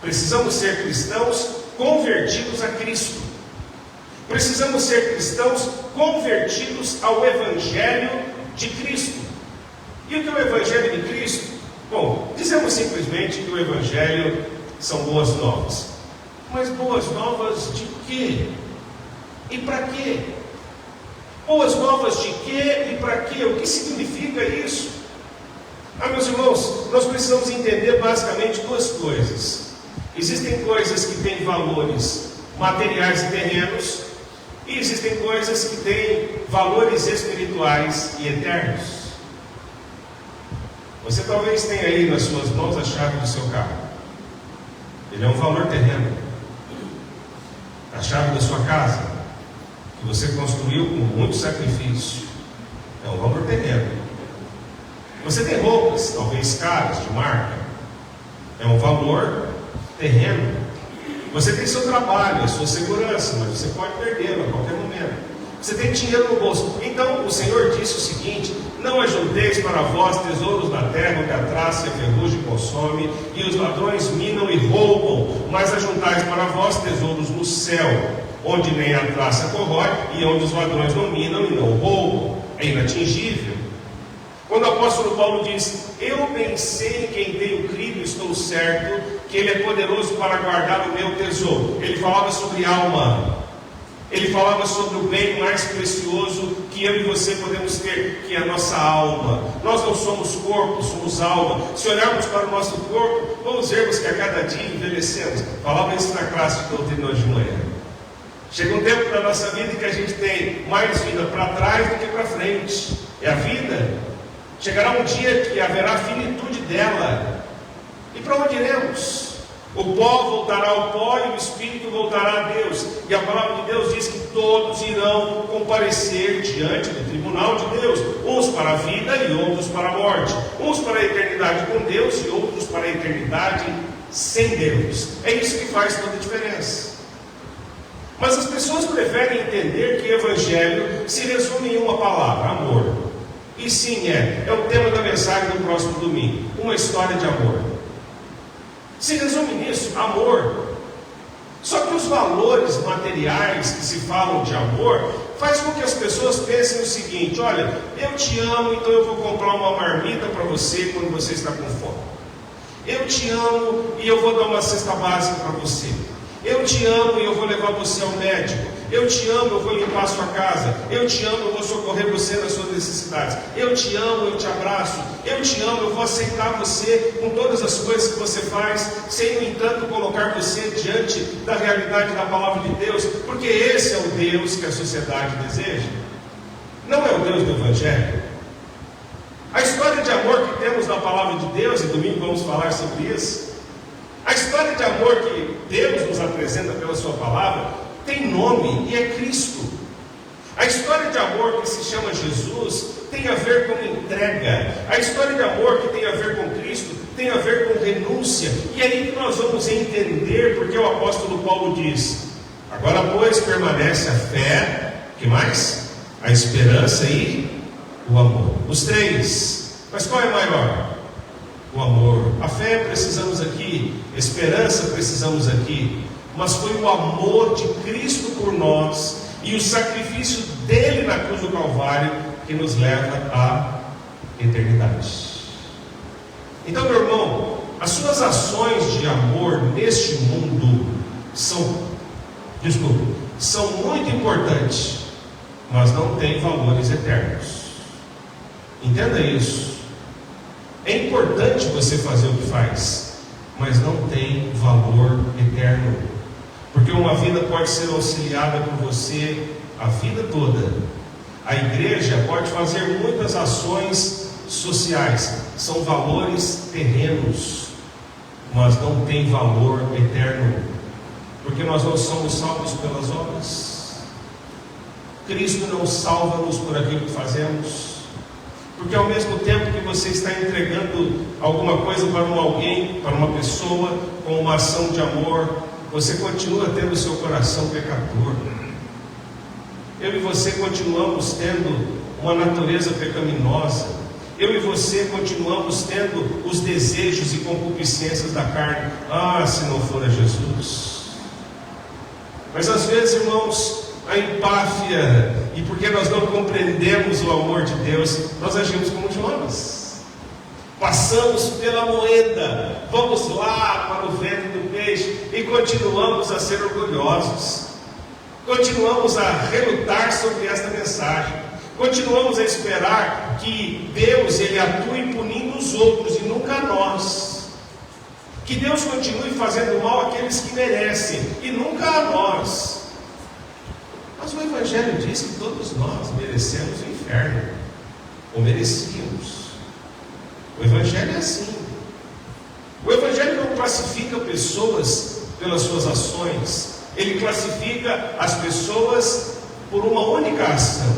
Precisamos ser cristãos convertidos a Cristo. Precisamos ser cristãos convertidos ao Evangelho de Cristo. E o que é o Evangelho de Cristo? Bom, dizemos simplesmente que o Evangelho são boas novas. Mas boas novas de quê? E para quê? Boas novas de quê e para quê? O que significa isso? Meus irmãos, nós precisamos entender basicamente duas coisas. Existem coisas que têm valores materiais e terrenos, e existem coisas que têm valores espirituais e eternos. Você talvez tenha aí nas suas mãos a chave do seu carro. Ele é um valor terreno. A chave da sua casa, que você construiu com muito sacrifício, é um valor terreno. Você tem roupas, talvez caras, de marca, é um valor terreno. Você tem seu trabalho, a sua segurança, mas você pode perdê-lo a qualquer momento. Você tem dinheiro no bolso. Então o Senhor disse o seguinte: não ajunteis para vós tesouros na terra, onde a traça e a ferrugem consome, e os ladrões minam e roubam, mas ajuntais para vós tesouros no céu, onde nem a traça corrói, e onde os ladrões não minam e não roubam. É inatingível, Quando o apóstolo Paulo diz: eu bem sei em quem tenho crido e estou certo que Ele é poderoso para guardar o meu tesouro. Ele falava sobre alma. Ele falava sobre o bem mais precioso que eu e você podemos ter, que é a nossa alma. Nós não somos corpo, somos alma. Se olharmos para o nosso corpo, vamos vermos que a cada dia envelhecemos. Falava isso na classe de doutrina hoje de manhã. Chega um tempo da nossa vida em que a gente tem mais vida para trás do que para frente. É a vida. Chegará um dia que haverá finitude dela. E para onde iremos? O pó voltará ao pó e o Espírito voltará a Deus. E a palavra de Deus diz que todos irão comparecer diante do tribunal de Deus. Uns para a vida e outros para a morte. Uns para a eternidade com Deus e outros para a eternidade sem Deus. É isso que faz toda a diferença. Mas as pessoas preferem entender que o Evangelho se resume em uma palavra: amor. E sim, é o tema da mensagem do próximo domingo. Uma história de amor. Se resume nisso, amor. Só que os valores materiais que se falam de amor faz com que as pessoas pensem o seguinte: olha, eu te amo, então eu vou comprar uma marmita para você quando você está com fome. Eu te amo e eu vou dar uma cesta básica para você. Eu te amo e eu vou levar você ao médico. Eu te amo, eu vou limpar a sua casa. Eu te amo, eu vou socorrer você nas suas necessidades. Eu te amo, eu te abraço. Eu te amo, eu vou aceitar você com todas as coisas que você faz, sem, no entanto, colocar você diante da realidade da palavra de Deus, porque esse é o Deus que a sociedade deseja. Não é o Deus do Evangelho. A história de amor que temos na palavra de Deus, e domingo vamos falar sobre isso, a história de amor que Deus nos apresenta pela sua palavra tem nome e é Cristo. A história de amor que se chama Jesus tem a ver com entrega. A história de amor que tem a ver com Cristo tem a ver com renúncia. E é aí que nós vamos entender porque o apóstolo Paulo diz: agora pois permanece a fé, que mais? A esperança e o amor. Os três. Mas qual é maior? O amor. A fé precisamos aqui, esperança precisamos aqui, mas foi o amor de Cristo por nós e o sacrifício dele na cruz do Calvário que nos leva à eternidade. Então, meu irmão, as suas ações de amor neste mundo são muito importantes, mas não têm valores eternos. Entenda isso. É importante você fazer o que faz, mas não tem valor eterno. Porque uma vida pode ser auxiliada por você a vida toda. A igreja pode fazer muitas ações sociais, são valores terrenos, mas não tem valor eterno. Porque nós não somos salvos pelas obras. Cristo não salva-nos por aquilo que fazemos. Porque ao mesmo tempo que você está entregando alguma coisa para alguém, para uma pessoa, com uma ação de amor, você continua tendo o seu coração pecador. Eu e você continuamos tendo uma natureza pecaminosa. Eu e você continuamos tendo os desejos e concupiscências da carne. Ah, se não for a Jesus. Mas às vezes, irmãos, a empáfia, e porque nós não compreendemos o amor de Deus, nós agimos como Jonas. Passamos pela moeda, vamos lá para o ventre do peixe e continuamos a ser orgulhosos. Continuamos a relutar sobre esta mensagem. Continuamos a esperar que Deus ele atue punindo os outros e nunca nós. Que Deus continue fazendo mal àqueles que merecem e nunca a nós. Mas o Evangelho diz que todos nós merecemos o inferno, ou merecíamos. O Evangelho é assim. O Evangelho não classifica pessoas pelas suas ações. Ele classifica as pessoas por uma única ação: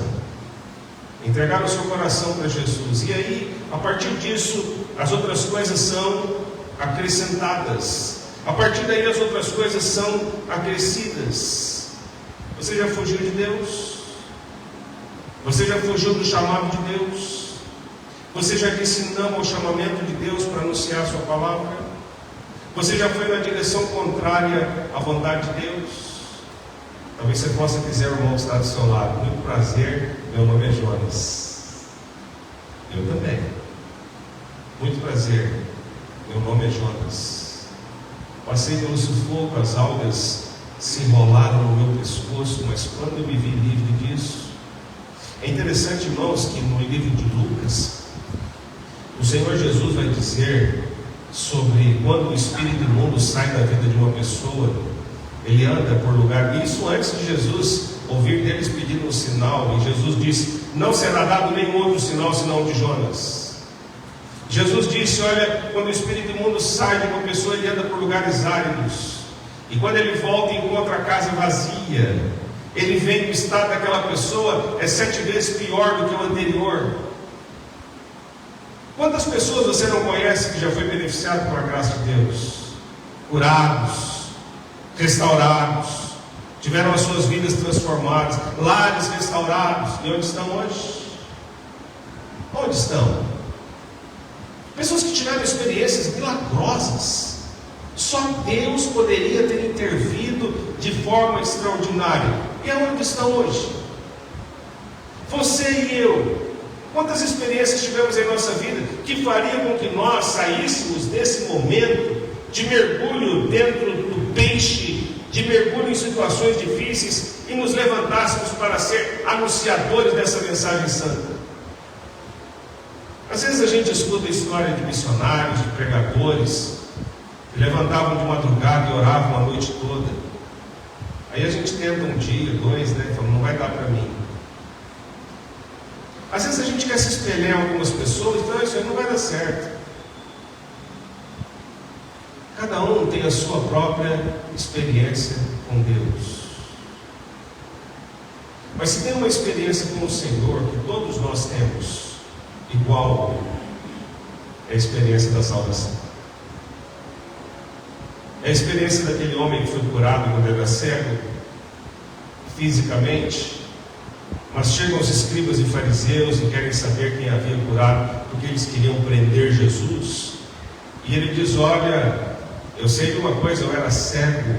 entregar o seu coração para Jesus. E aí, a partir disso, as outras coisas são acrescentadas. A partir daí, as outras coisas são acrescidas. Você já fugiu de Deus? Você já fugiu do chamado de Deus? Você já disse não ao chamamento de Deus para anunciar a sua palavra? Você já foi na direção contrária à vontade de Deus? Talvez você possa dizer ao irmão que está do seu lado: muito prazer, meu nome é Jonas. Eu também. Muito prazer. Meu nome é Jonas. Passei pelo sufoco, as algas se enrolaram no meu pescoço, mas quando eu me vi livre disso. É interessante, irmãos, que no livro de Lucas, o Senhor Jesus vai dizer sobre quando o espírito imundo sai da vida de uma pessoa, ele anda por lugar, e isso antes de Jesus ouvir deles pedindo um sinal, e Jesus disse: não será dado nenhum outro sinal senão o de Jonas. Jesus disse: olha, quando o espírito imundo sai de uma pessoa, ele anda por lugares áridos, e quando ele volta e encontra a casa vazia, ele vem do estado daquela pessoa, é 7 vezes pior do que o anterior. Quantas pessoas você não conhece que já foi beneficiado pela graça de Deus? Curados, restaurados, tiveram as suas vidas transformadas, lares restaurados, e onde estão hoje? Onde estão? Pessoas que tiveram experiências milagrosas. Só Deus poderia ter intervido de forma extraordinária. E aonde estão hoje? Você e eu, quantas experiências tivemos em nossa vida que faria com que nós saíssemos desse momento de mergulho dentro do peixe, de mergulho em situações difíceis, e nos levantássemos para ser anunciadores dessa mensagem santa? Às vezes a gente escuta a história de missionários, de pregadores, que levantavam de madrugada e oravam a noite toda. Aí a gente tenta um dia, 2, né? Fala, não vai dar para mim. Às vezes a gente quer se espelhar em algumas pessoas, então isso aí não vai dar certo. Cada um tem a sua própria experiência com Deus. Mas se tem uma experiência com o Senhor, que todos nós temos, igual é a experiência da salvação. É a experiência daquele homem que foi curado quando era cego, fisicamente, mas chegam os escribas e fariseus e querem saber quem havia curado, porque eles queriam prender Jesus. E ele diz: olha, eu sei de uma coisa, eu era cego.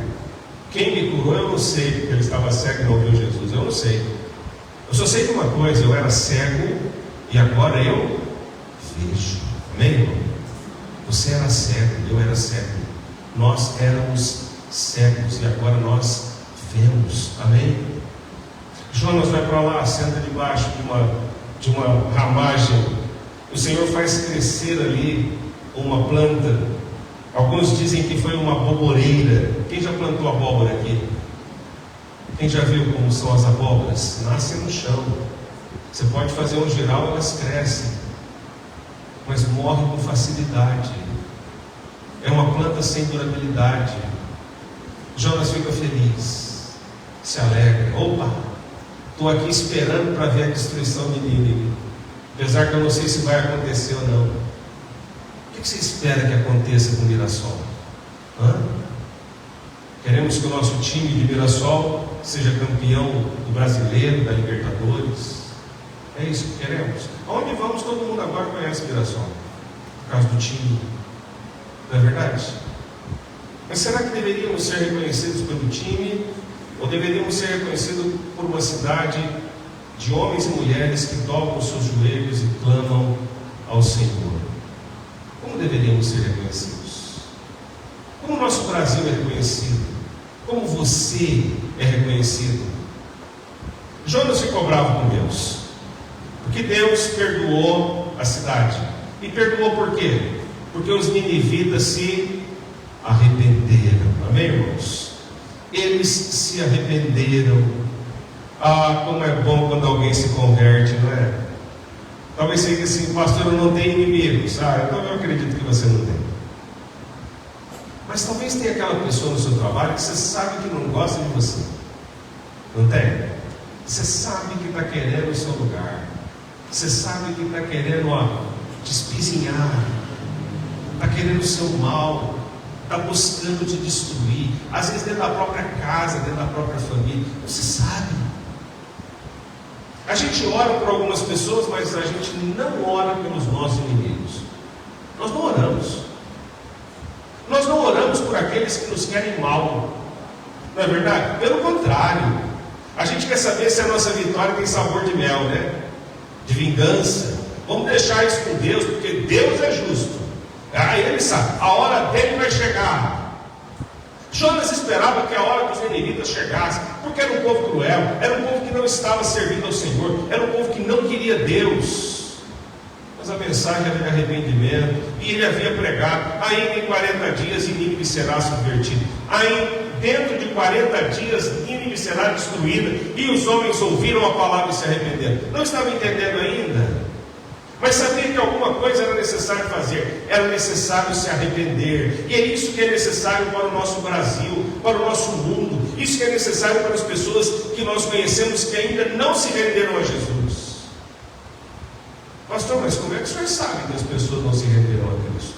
Quem me curou eu não sei, porque ele estava cego e não viu Jesus. Eu não sei. Eu só sei de uma coisa, eu era cego e agora eu vejo. Amém, irmão? Você era cego, eu era cego. Nós éramos cegos e agora nós vemos. Amém? Jonas vai para lá, senta debaixo de uma ramagem. O Senhor faz crescer ali uma planta. Alguns dizem que foi uma aboboreira. Quem já plantou abóbora aqui? Quem já viu como são as abóboras? Nascem no chão. Você pode fazer um giral, elas crescem, mas morrem com facilidade. É uma planta sem durabilidade. Jonas fica feliz, se alegra. Opa, estou aqui esperando para ver a destruição de Nínive, apesar que eu não sei se vai acontecer ou não. O que você espera que aconteça com o Mirassol? Queremos que o nosso time de Mirassol seja campeão do brasileiro, da Libertadores. É isso que queremos. Aonde vamos, todo mundo agora conhece Mirassol, por causa do time. Não é verdade? Mas será que deveríamos ser reconhecidos pelo time? Ou deveríamos ser reconhecidos por uma cidade de homens e mulheres que dobram os seus joelhos e clamam ao Senhor? Como deveríamos ser reconhecidos? Como o nosso Brasil é reconhecido? Como você é reconhecido? Jonas ficou bravo com Deus, porque Deus perdoou a cidade. E perdoou por quê? Porque os ninivitas se arrependeram. Amém, irmãos? Eles se arrependeram. Ah, como é bom quando alguém se converte, não é? Talvez você diga assim: pastor, eu não tenho inimigos. Então eu acredito que você não tem. Mas talvez tenha aquela pessoa no seu trabalho que você sabe que não gosta de você. Não tem? Você sabe que está querendo o seu lugar. Você sabe que está querendo te espizinhar. Está querendo o seu mal, está buscando te destruir, às vezes dentro da própria casa, dentro da própria família. Você sabe. A gente ora por algumas pessoas, mas a gente não ora pelos nossos inimigos. Nós não oramos. Nós não oramos por aqueles que nos querem mal. Não é verdade? Pelo contrário, a gente quer saber se a nossa vitória tem sabor de mel, né? De vingança. Vamos deixar isso com Deus, porque Deus é justo. Aí ele sabe, a hora dele vai chegar. Jonas esperava que a hora dos ninivitas chegasse, porque era um povo cruel, era um povo que não estava servindo ao Senhor, era um povo que não queria Deus. Mas a mensagem era de arrependimento, e ele havia pregado: ainda em 40 dias Nínive será subvertida, aí dentro de 40 dias Nínive será destruída. E os homens ouviram a palavra e se arrependeram. Não estava entendendo ainda, mas sabia que alguma coisa era necessário fazer, era necessário se arrepender. E é isso que é necessário para o nosso Brasil, para o nosso mundo. Isso que é necessário para as pessoas que nós conhecemos que ainda não se renderam a Jesus. Pastor, mas como é que o senhor sabe que as pessoas não se renderam a Cristo?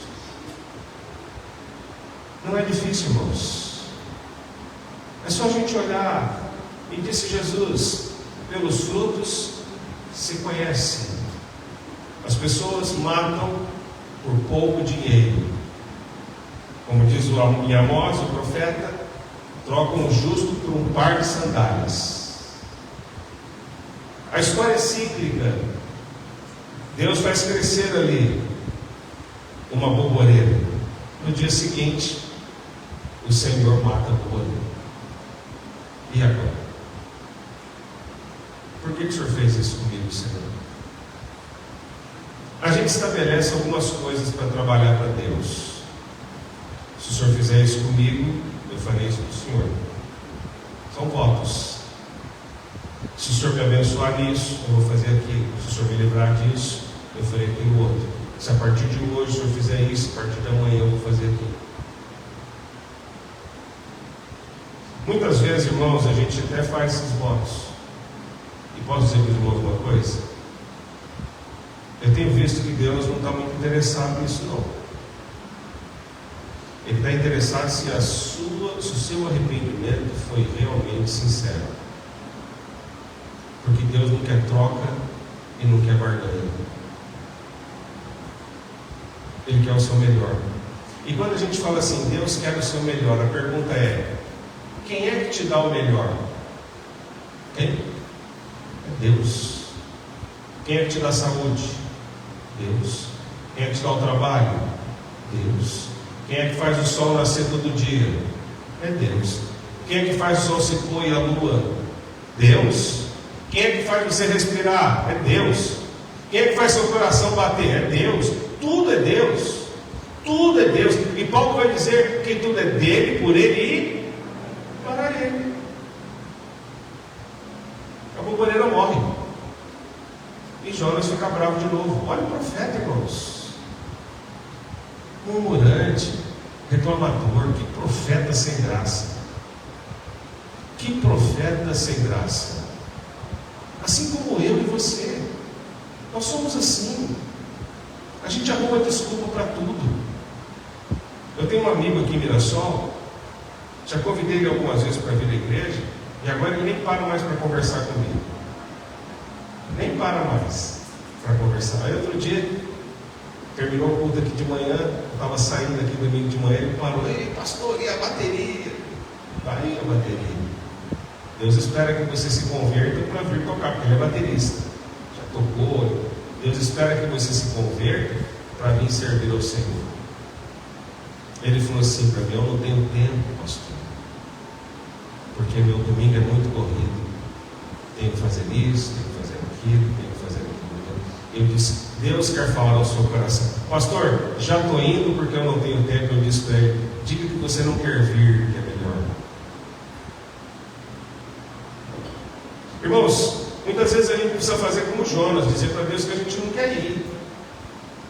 Não é difícil, irmãos. É só a gente olhar. E disse Jesus: pelos frutos se conhece. As pessoas matam por pouco dinheiro. Como diz em Amós, o profeta, trocam o justo por um par de sandálias. A história é cíclica. Deus faz crescer ali uma borboleta. No dia seguinte, o Senhor mata a borboleta. E agora? Por que o Senhor fez isso comigo, Senhor? A gente estabelece algumas coisas para trabalhar para Deus. Se o Senhor fizer isso comigo, eu farei isso para o Senhor. São votos. Se o Senhor me abençoar nisso, eu vou fazer aquilo. Se o Senhor me livrar disso, eu farei aquilo outro. Se a partir de hoje o Senhor fizer isso, a partir de amanhã eu vou fazer aquilo. Muitas vezes, irmãos, a gente até faz esses votos. E posso dizer para os irmãos uma coisa? Eu tenho visto que Deus não está muito interessado nisso, não. Ele está interessado se o seu arrependimento foi realmente sincero. Porque Deus não quer troca e não quer barganha. Ele quer o seu melhor. E quando a gente fala assim, Deus quer o seu melhor, a pergunta é: quem é que te dá o melhor? Quem? É Deus. Quem é que te dá saúde? Deus. Quem é que te dá o trabalho? Deus. Quem é que faz o sol nascer todo dia? É Deus. Quem é que faz o sol se pôr e a lua? Deus. Quem é que faz você respirar? É Deus. Quem é que faz seu coração bater? É Deus. Tudo é Deus. Tudo é Deus. E Paulo vai dizer que tudo é dele, por ele e para ele. A borboleta morre. E Jonas fica bravo de novo. Olha o profeta, irmãos. Murmurante, reclamador. Que profeta sem graça. Que profeta sem graça. Assim como eu e você. Nós somos assim. A gente arruma desculpa para tudo. Eu tenho um amigo aqui em Mirassol. Já convidei ele algumas vezes para vir à igreja. E agora ele nem para mais para conversar comigo. Nem para mais para conversar. Aí outro dia, terminou o culto aqui de manhã, eu estava saindo aqui domingo de manhã, ele parou: ei, pastor, e a bateria? Vai a bateria. Deus espera que você se converta para vir tocar, porque ele é baterista. Já tocou. Deus espera que você se converta para vir servir ao Senhor. Ele falou assim para mim: eu não tenho tempo, pastor, porque meu domingo é muito corrido. Tenho que fazer isso, tenho que fazer aquilo, tenho que fazer aquilo. Eu disse: Deus quer falar ao seu coração. Pastor, já estou indo porque eu não tenho tempo. Eu disse para ele: diga que você não quer vir, que é melhor. Irmãos, muitas vezes a gente precisa fazer como Jonas, dizer para Deus que a gente não quer ir.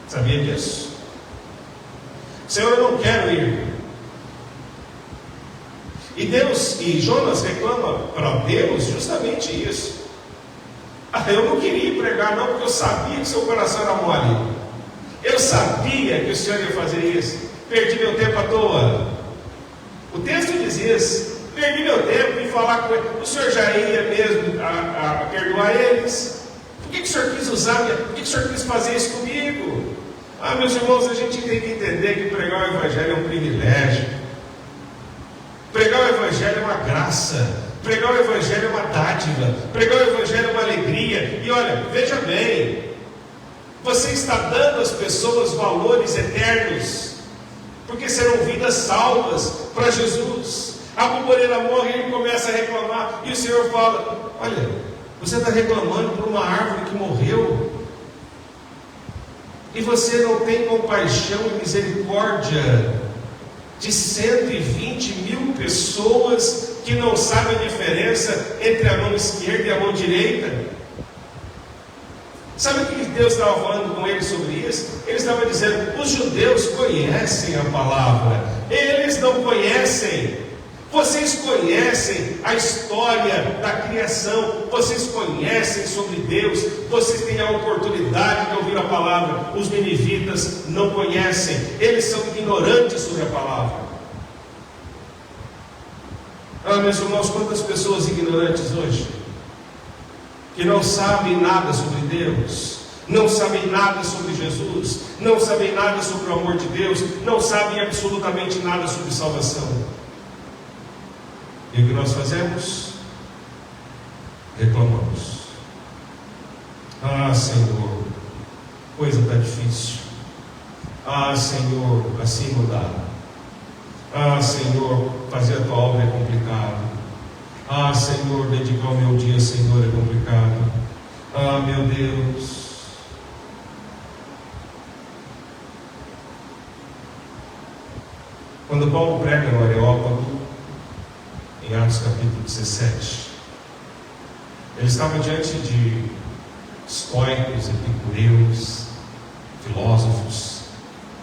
Sabia disso? Senhor, eu não quero ir. E Jonas reclama para Deus justamente isso. Eu não queria pregar não, porque eu sabia que seu coração era mole. Eu sabia que o Senhor ia fazer isso. Perdi meu tempo à toa. O texto diz isso. Perdi meu tempo em falar com ele. O Senhor já ia mesmo a perdoar eles. Por que o Senhor quis usar? Por que o Senhor quis fazer isso comigo? Meus irmãos, a gente tem que entender que pregar o Evangelho é um privilégio. Pregar o Evangelho é uma graça. Pregar o Evangelho é uma dádiva. Pregar o Evangelho é uma alegria. E olha, veja bem, Você está dando às pessoas valores eternos, porque serão vidas salvas para Jesus. A pulmoreira morre e ele começa a reclamar, e o Senhor fala: olha, você está reclamando por uma árvore que morreu, e você não tem compaixão e misericórdia de 120.000 pessoas que não sabem a diferença entre a mão esquerda e a mão direita. Sabe o que Deus estava falando com eles sobre isso? Ele estava dizendo: os judeus conhecem a palavra, eles não conhecem. Vocês conhecem a história da criação, vocês conhecem sobre Deus, vocês têm a oportunidade de ouvir a palavra. Os ninivitas não conhecem, eles são ignorantes sobre a palavra. Meus irmãos, quantas pessoas ignorantes hoje, que não sabem nada sobre Deus, não sabem nada sobre Jesus, não sabem nada sobre o amor de Deus, não sabem absolutamente nada sobre salvação. E o que nós fazemos? Reclamamos. Senhor, coisa está difícil. Senhor, assim não dá. Senhor, fazer a tua obra é complicado. Senhor, dedicar o meu dia, Senhor, é complicado. Meu Deus. Quando Paulo prega no Areópago, em Atos capítulo 17, ele estava diante de estoicos, epicureus, filósofos,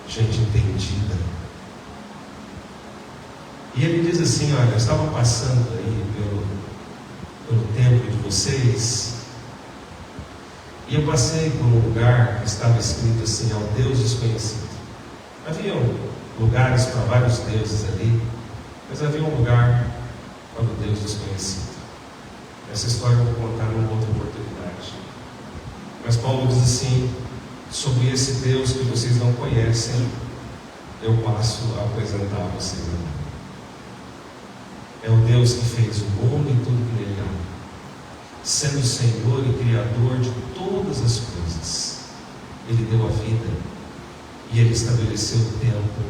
gente entendida. E ele diz assim: olha, eu estava passando aí pelo templo de vocês, e eu passei por um lugar que estava escrito assim: ao Deus desconhecido. Haviam lugares para vários deuses ali, mas havia um lugar para o Deus desconhecido. Essa história eu vou contar numa outra oportunidade. Mas Paulo diz assim: sobre esse Deus que vocês não conhecem, eu passo a apresentar a vocês. É o Deus que fez o mundo e tudo que nele há, sendo Senhor e Criador de todas as coisas. Ele deu a vida e Ele estabeleceu o tempo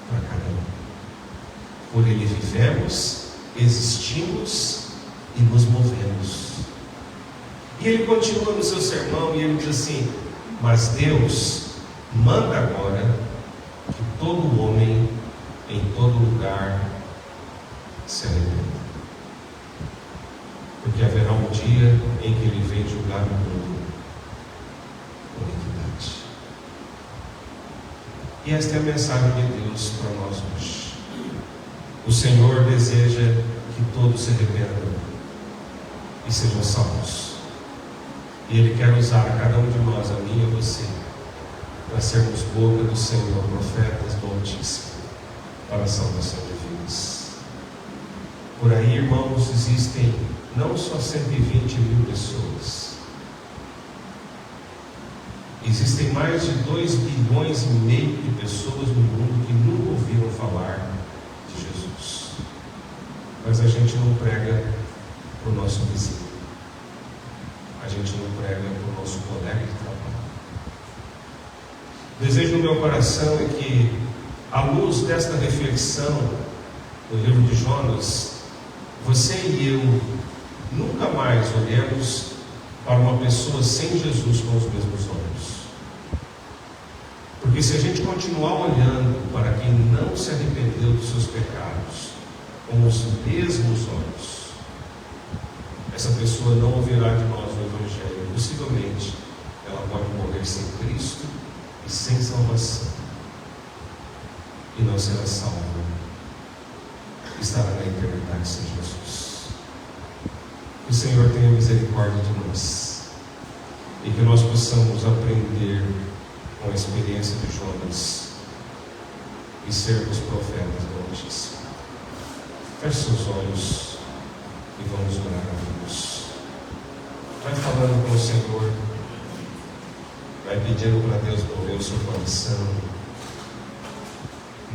para cada um. Por Ele vivemos, existimos e nos movemos. E ele continua no seu sermão e ele diz assim: mas Deus manda agora que todo homem em todo lugar se arrependa, porque haverá um dia em que Ele vem julgar o mundo com iniquidade. E esta é a mensagem de Deus para nós hoje. O Senhor deseja que todos se arrependam e sejam salvos, e Ele quer usar a cada um de nós, a mim e a você, para sermos boca do Senhor, profetas do Altíssimo, para a salvação de vidas. Por aí, irmãos, existem não só 120.000 pessoas, existem mais de 2,5 bilhões de pessoas no mundo que nunca ouviram falar de Jesus. Mas a gente não prega para o nosso vizinho, a gente não prega para o nosso colega de trabalho. O desejo do meu coração é que, à luz desta reflexão do livro de Jonas, você e eu nunca mais olhemos para uma pessoa sem Jesus com os mesmos olhos. Porque se a gente continuar olhando para quem não se arrependeu dos seus pecados com os mesmos olhos, essa pessoa não ouvirá de nós o Evangelho. Possivelmente ela pode morrer sem Cristo e sem salvação, e não será salva, estará na eternidade sem Jesus. Que o Senhor tenha misericórdia de nós e que nós possamos aprender com a experiência de Jonas e sermos profetas do Altíssimo. Feche seus olhos e vamos orar a Deus. Vai falando com o Senhor, vai pedindo para Deus mover o seu coração.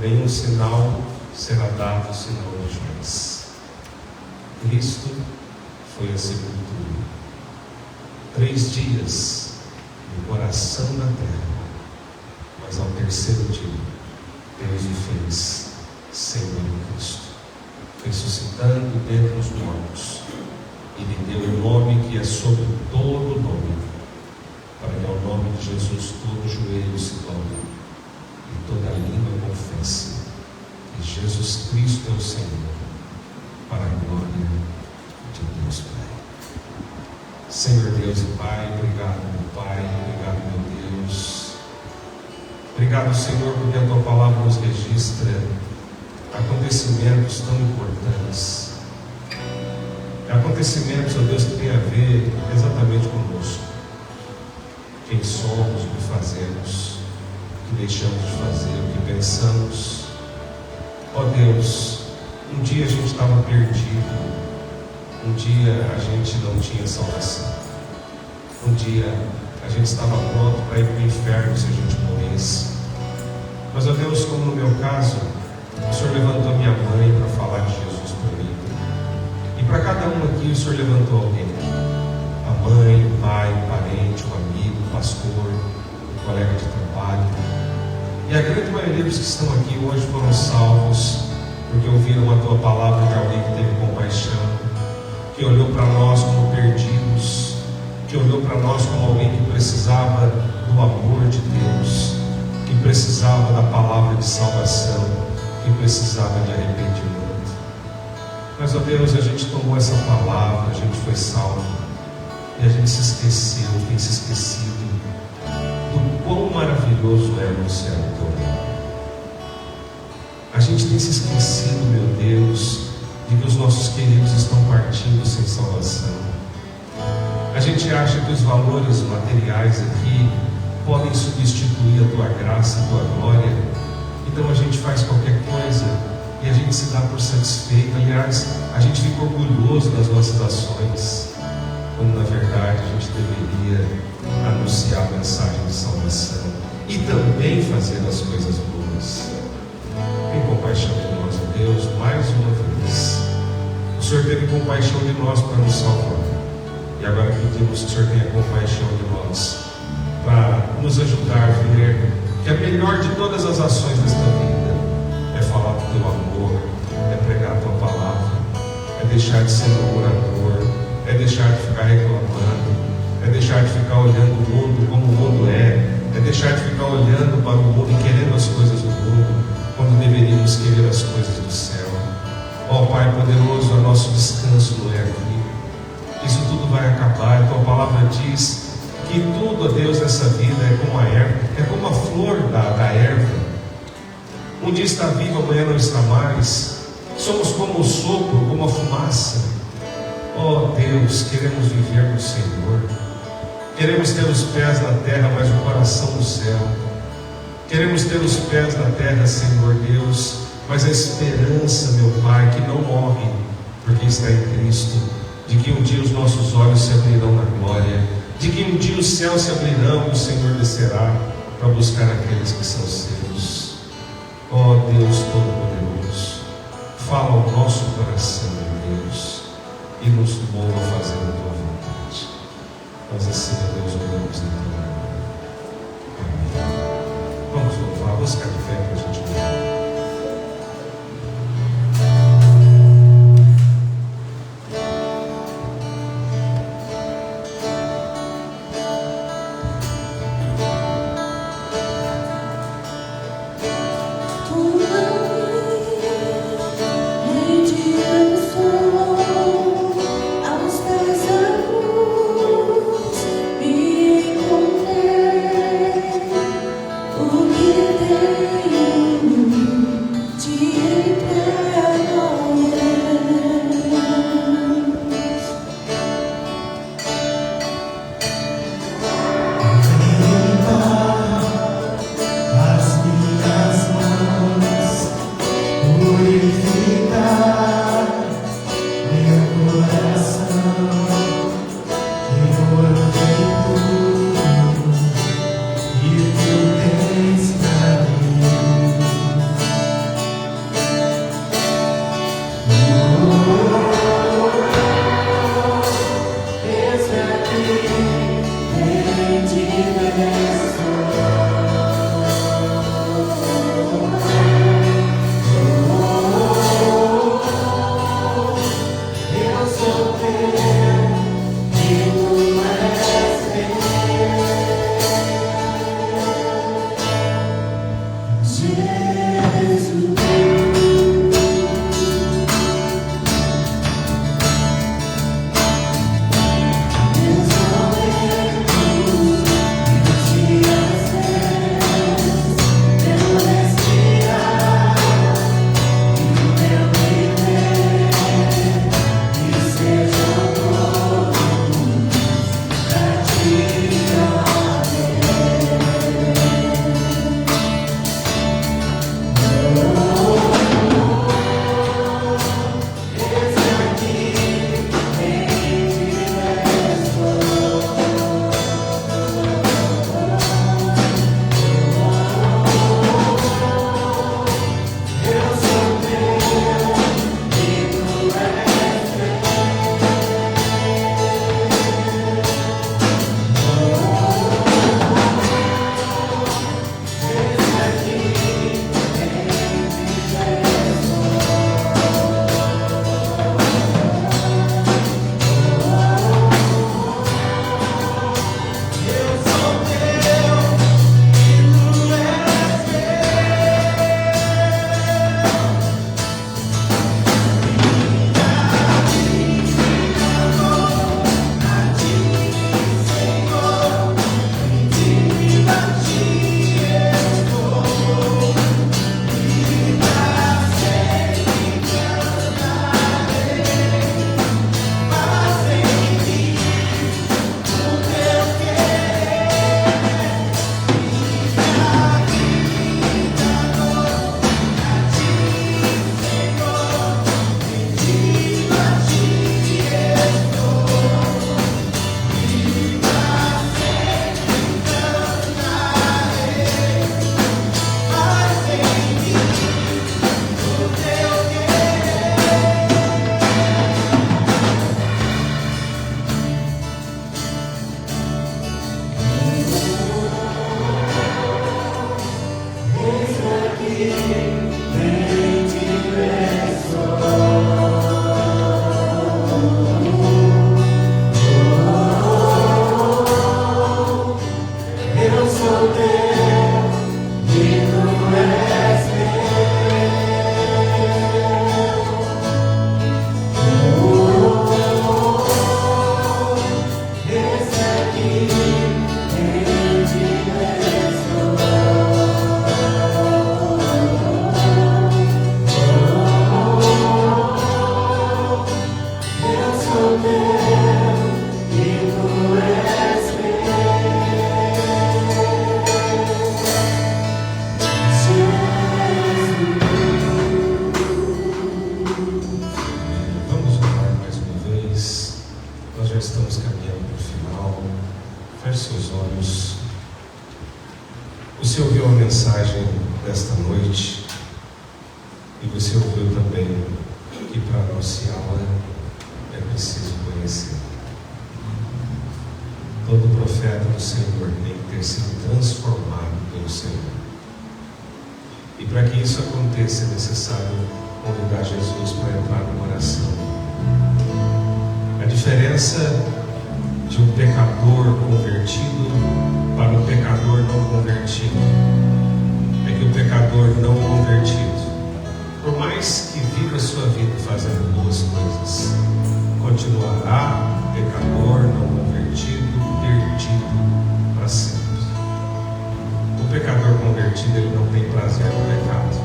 Nenhum sinal será dado senão de Jonas. Cristo foi a sepultura. 3 dias no coração da terra, mas ao terceiro dia, Deus o fez Senhor em Cristo, ressuscitando dentre os mortos, e lhe deu o nome que é sobre todo nome, para que ao nome de Jesus todo joelho se dobre e toda língua confesse que Jesus Cristo é o Senhor, para a glória de Deus Pai. Senhor Deus e Pai, obrigado, meu Pai, obrigado, meu Deus. Obrigado, Senhor, porque a Tua palavra nos registra acontecimentos tão importantes. Acontecimentos, ó Deus, que têm a ver exatamente conosco. Quem somos, o que fazemos, o que deixamos de fazer, o que pensamos. Ó Deus, um dia a gente estava perdido. Um dia a gente não tinha salvação. Um dia a gente estava pronto para ir para o inferno se a gente morresse. Mas, ó Deus, como no meu caso, o Senhor levantou minha mãe para falar de Jesus para mim. E para cada um aqui o Senhor levantou alguém. A mãe, o pai, o parente, o amigo, o pastor, o colega de trabalho. E a grande maioria dos que estão aqui hoje foram salvos porque ouviram a Tua palavra de alguém que teve compaixão, que olhou para nós como perdidos, que olhou para nós como alguém que precisava do amor de Deus, que precisava da palavra de salvação, que precisava de arrependimento. Mas, ó Deus, a gente tomou essa palavra, a gente foi salvo, e a gente se esqueceu, tem se esquecido do quão maravilhoso é o céu do Teu nome. A gente tem se esquecido, meu Deus, de que os nossos queridos estão partindo sem salvação. A gente acha que os valores materiais aqui podem substituir a Tua graça, a Tua glória. Então a gente faz qualquer coisa e a gente se dá por satisfeito. Aliás, a gente fica orgulhoso das nossas ações, quando na verdade a gente deveria anunciar a mensagem de salvação e também fazer as coisas boas. Tem compaixão de nós, ó Deus, mais uma vez. O Senhor teve compaixão de nós para nos salvar. E agora pedimos que o Senhor tenha compaixão de nós para nos ajudar a ver que a melhor de todas as ações desta vida é falar do Teu amor, é pregar a Tua palavra, é deixar de ser murmurador, é deixar de ficar reclamando, é deixar de ficar olhando o mundo como o mundo é deixar de ficar olhando para o mundo e querendo as coisas do mundo, quando deveríamos querer as coisas do céu. Ó Pai poderoso, o nosso descanso não é aqui. Isso tudo vai acabar. A Tua palavra diz que tudo, ó Deus, nessa vida é como a erva, é como a flor da erva. Um dia está vivo, amanhã não está mais. Somos como o sopro, como a fumaça. Ó Deus, queremos viver no Senhor. Queremos ter os pés na terra, mas o coração no céu. Queremos ter os pés na terra, Senhor Deus, mas a esperança, meu Pai, que não morre, porque está em Cristo, de que um dia os nossos olhos se abrirão na glória, de que um dia os céus se abrirão e o Senhor descerá para buscar aqueles que são seus. Ó Deus Todo-Poderoso, fala ao nosso coração, meu Deus, e nos mova a fazer a Tua vontade. Nós assim, ó Deus, oramos em Teu nome. Amém. Vamos louvar, vamos ficar de pé para a gente louvar. Be seus olhos. Você ouviu a mensagem desta noite e você ouviu também que para anunciá-la é preciso conhecer. Todo profeta do Senhor tem que ter sido transformado pelo Senhor. E para que isso aconteça é necessário convidar Jesus para entrar no coração. A diferença de um pecador convertido para um pecador não convertido é que o pecador não convertido, por mais que viva a sua vida fazendo boas coisas, continuará pecador não convertido, perdido para sempre. O pecador convertido, ele não tem prazer no pecado.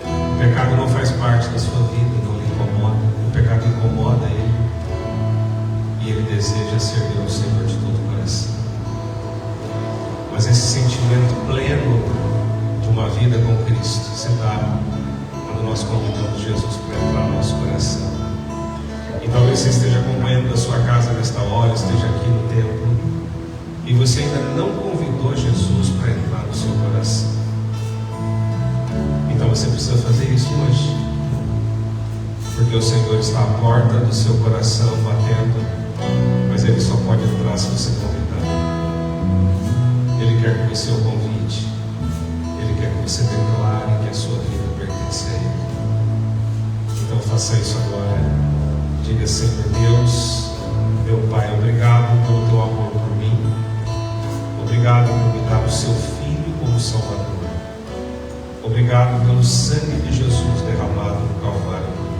O pecado não faz parte da sua vida, não lhe incomoda. O pecado incomoda ele e ele deseja servir ao Senhor de todo o coração. Mas esse sentimento pleno de uma vida com Cristo se dá quando nós convidamos Jesus para entrar no nosso coração. E talvez você esteja acompanhando da sua casa nesta hora, esteja aqui no templo, e você ainda não convidou Jesus para entrar no seu coração. Então você precisa fazer isso hoje, porque o Senhor está à porta do seu coração batendo, mas Ele só pode entrar se você convidar. Ele quer que você o convide, Ele quer que você declare que a sua vida pertence a Ele. Então faça isso agora. Diga: Senhor Deus, meu Pai, obrigado pelo teu amor por mim. Obrigado por me dar o seu Filho como Salvador. Obrigado pelo sangue de Jesus derramado no Calvário por mim.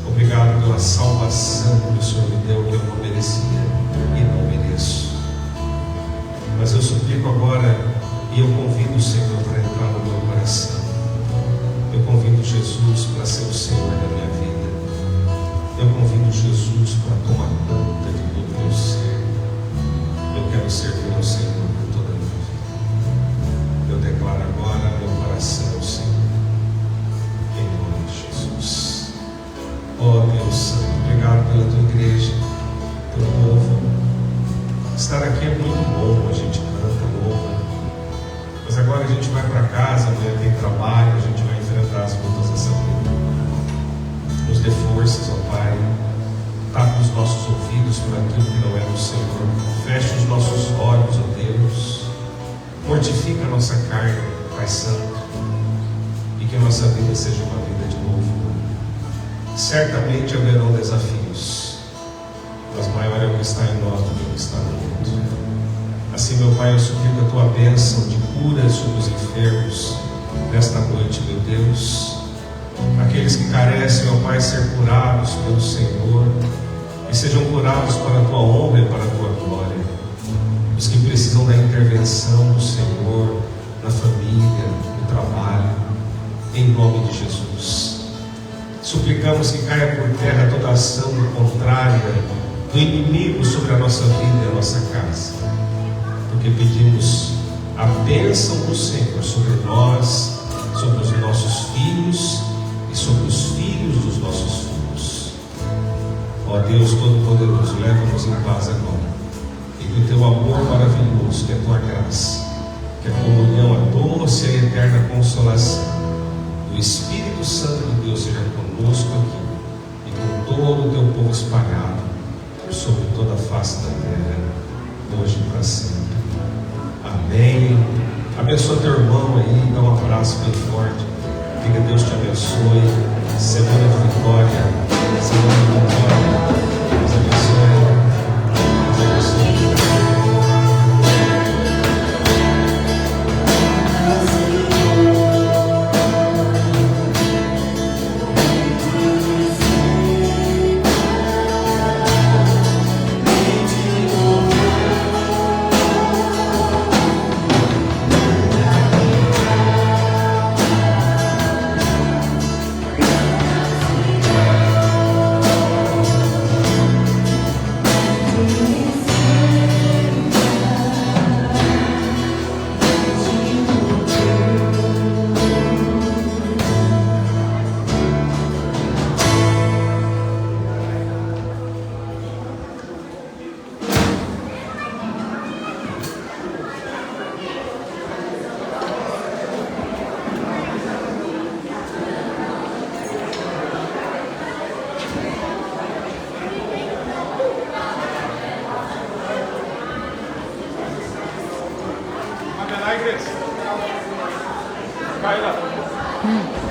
Obrigado pela salvação que o Senhor me deu, que eu não merecia e não mereço. Mas eu suplico agora e eu convido o Senhor para entrar no meu coração. Eu convido Jesus para ser o Senhor da minha vida. Eu convido Jesus para tomar conta de todo o meu ser. Eu quero servir ao Senhor por toda a minha vida. Eu declaro agora meu coração ao Senhor, em nome de Jesus. Ó Deus Santo, obrigado pela tua igreja, teu povo. Estar aqui é muito bom, a gente canta, louva. Mas agora a gente vai para casa, amanhã tem trabalho, a gente vai enfrentar as lutas dessa vida. Nos dê forças, ó Pai. Tapa os nossos ouvidos para aquilo que não é do Senhor. Feche os nossos olhos, ó Deus. Mortifica a nossa carne, Pai Santo. E que a nossa vida seja uma vida de louvor. Certamente haverão desafios, mas maior é o que está em nós do que o que está no mundo. Assim, meu Pai, eu suplico a tua bênção de cura sobre os enfermos nesta noite, meu Deus. Aqueles que carecem, ó Pai, ser curados pelo Senhor, e sejam curados para a tua honra e para a tua glória. Os que precisam da intervenção do Senhor na família, no trabalho, em nome de Jesus. Suplicamos que caia por terra toda ação contrária do inimigo sobre a nossa vida e a nossa casa, porque pedimos a bênção do Senhor sobre nós, sobre os nossos filhos e sobre os filhos dos nossos filhos. Ó Deus Todo-Poderoso, leva-nos em paz agora, e que o teu amor maravilhoso, que a tua graça, que a comunhão, a doce e eterna consolação do Espírito Santo de Deus seja conosco aqui e com todo o teu povo espalhado por sobre toda a face da terra, hoje e para sempre. Amém. Abençoa teu irmão aí, dá um abraço bem forte. Diga: Deus te abençoe. Semana de vitória. Semana de vitória. Deus abençoe. Deus abençoe. lá, igreja. Vai lá.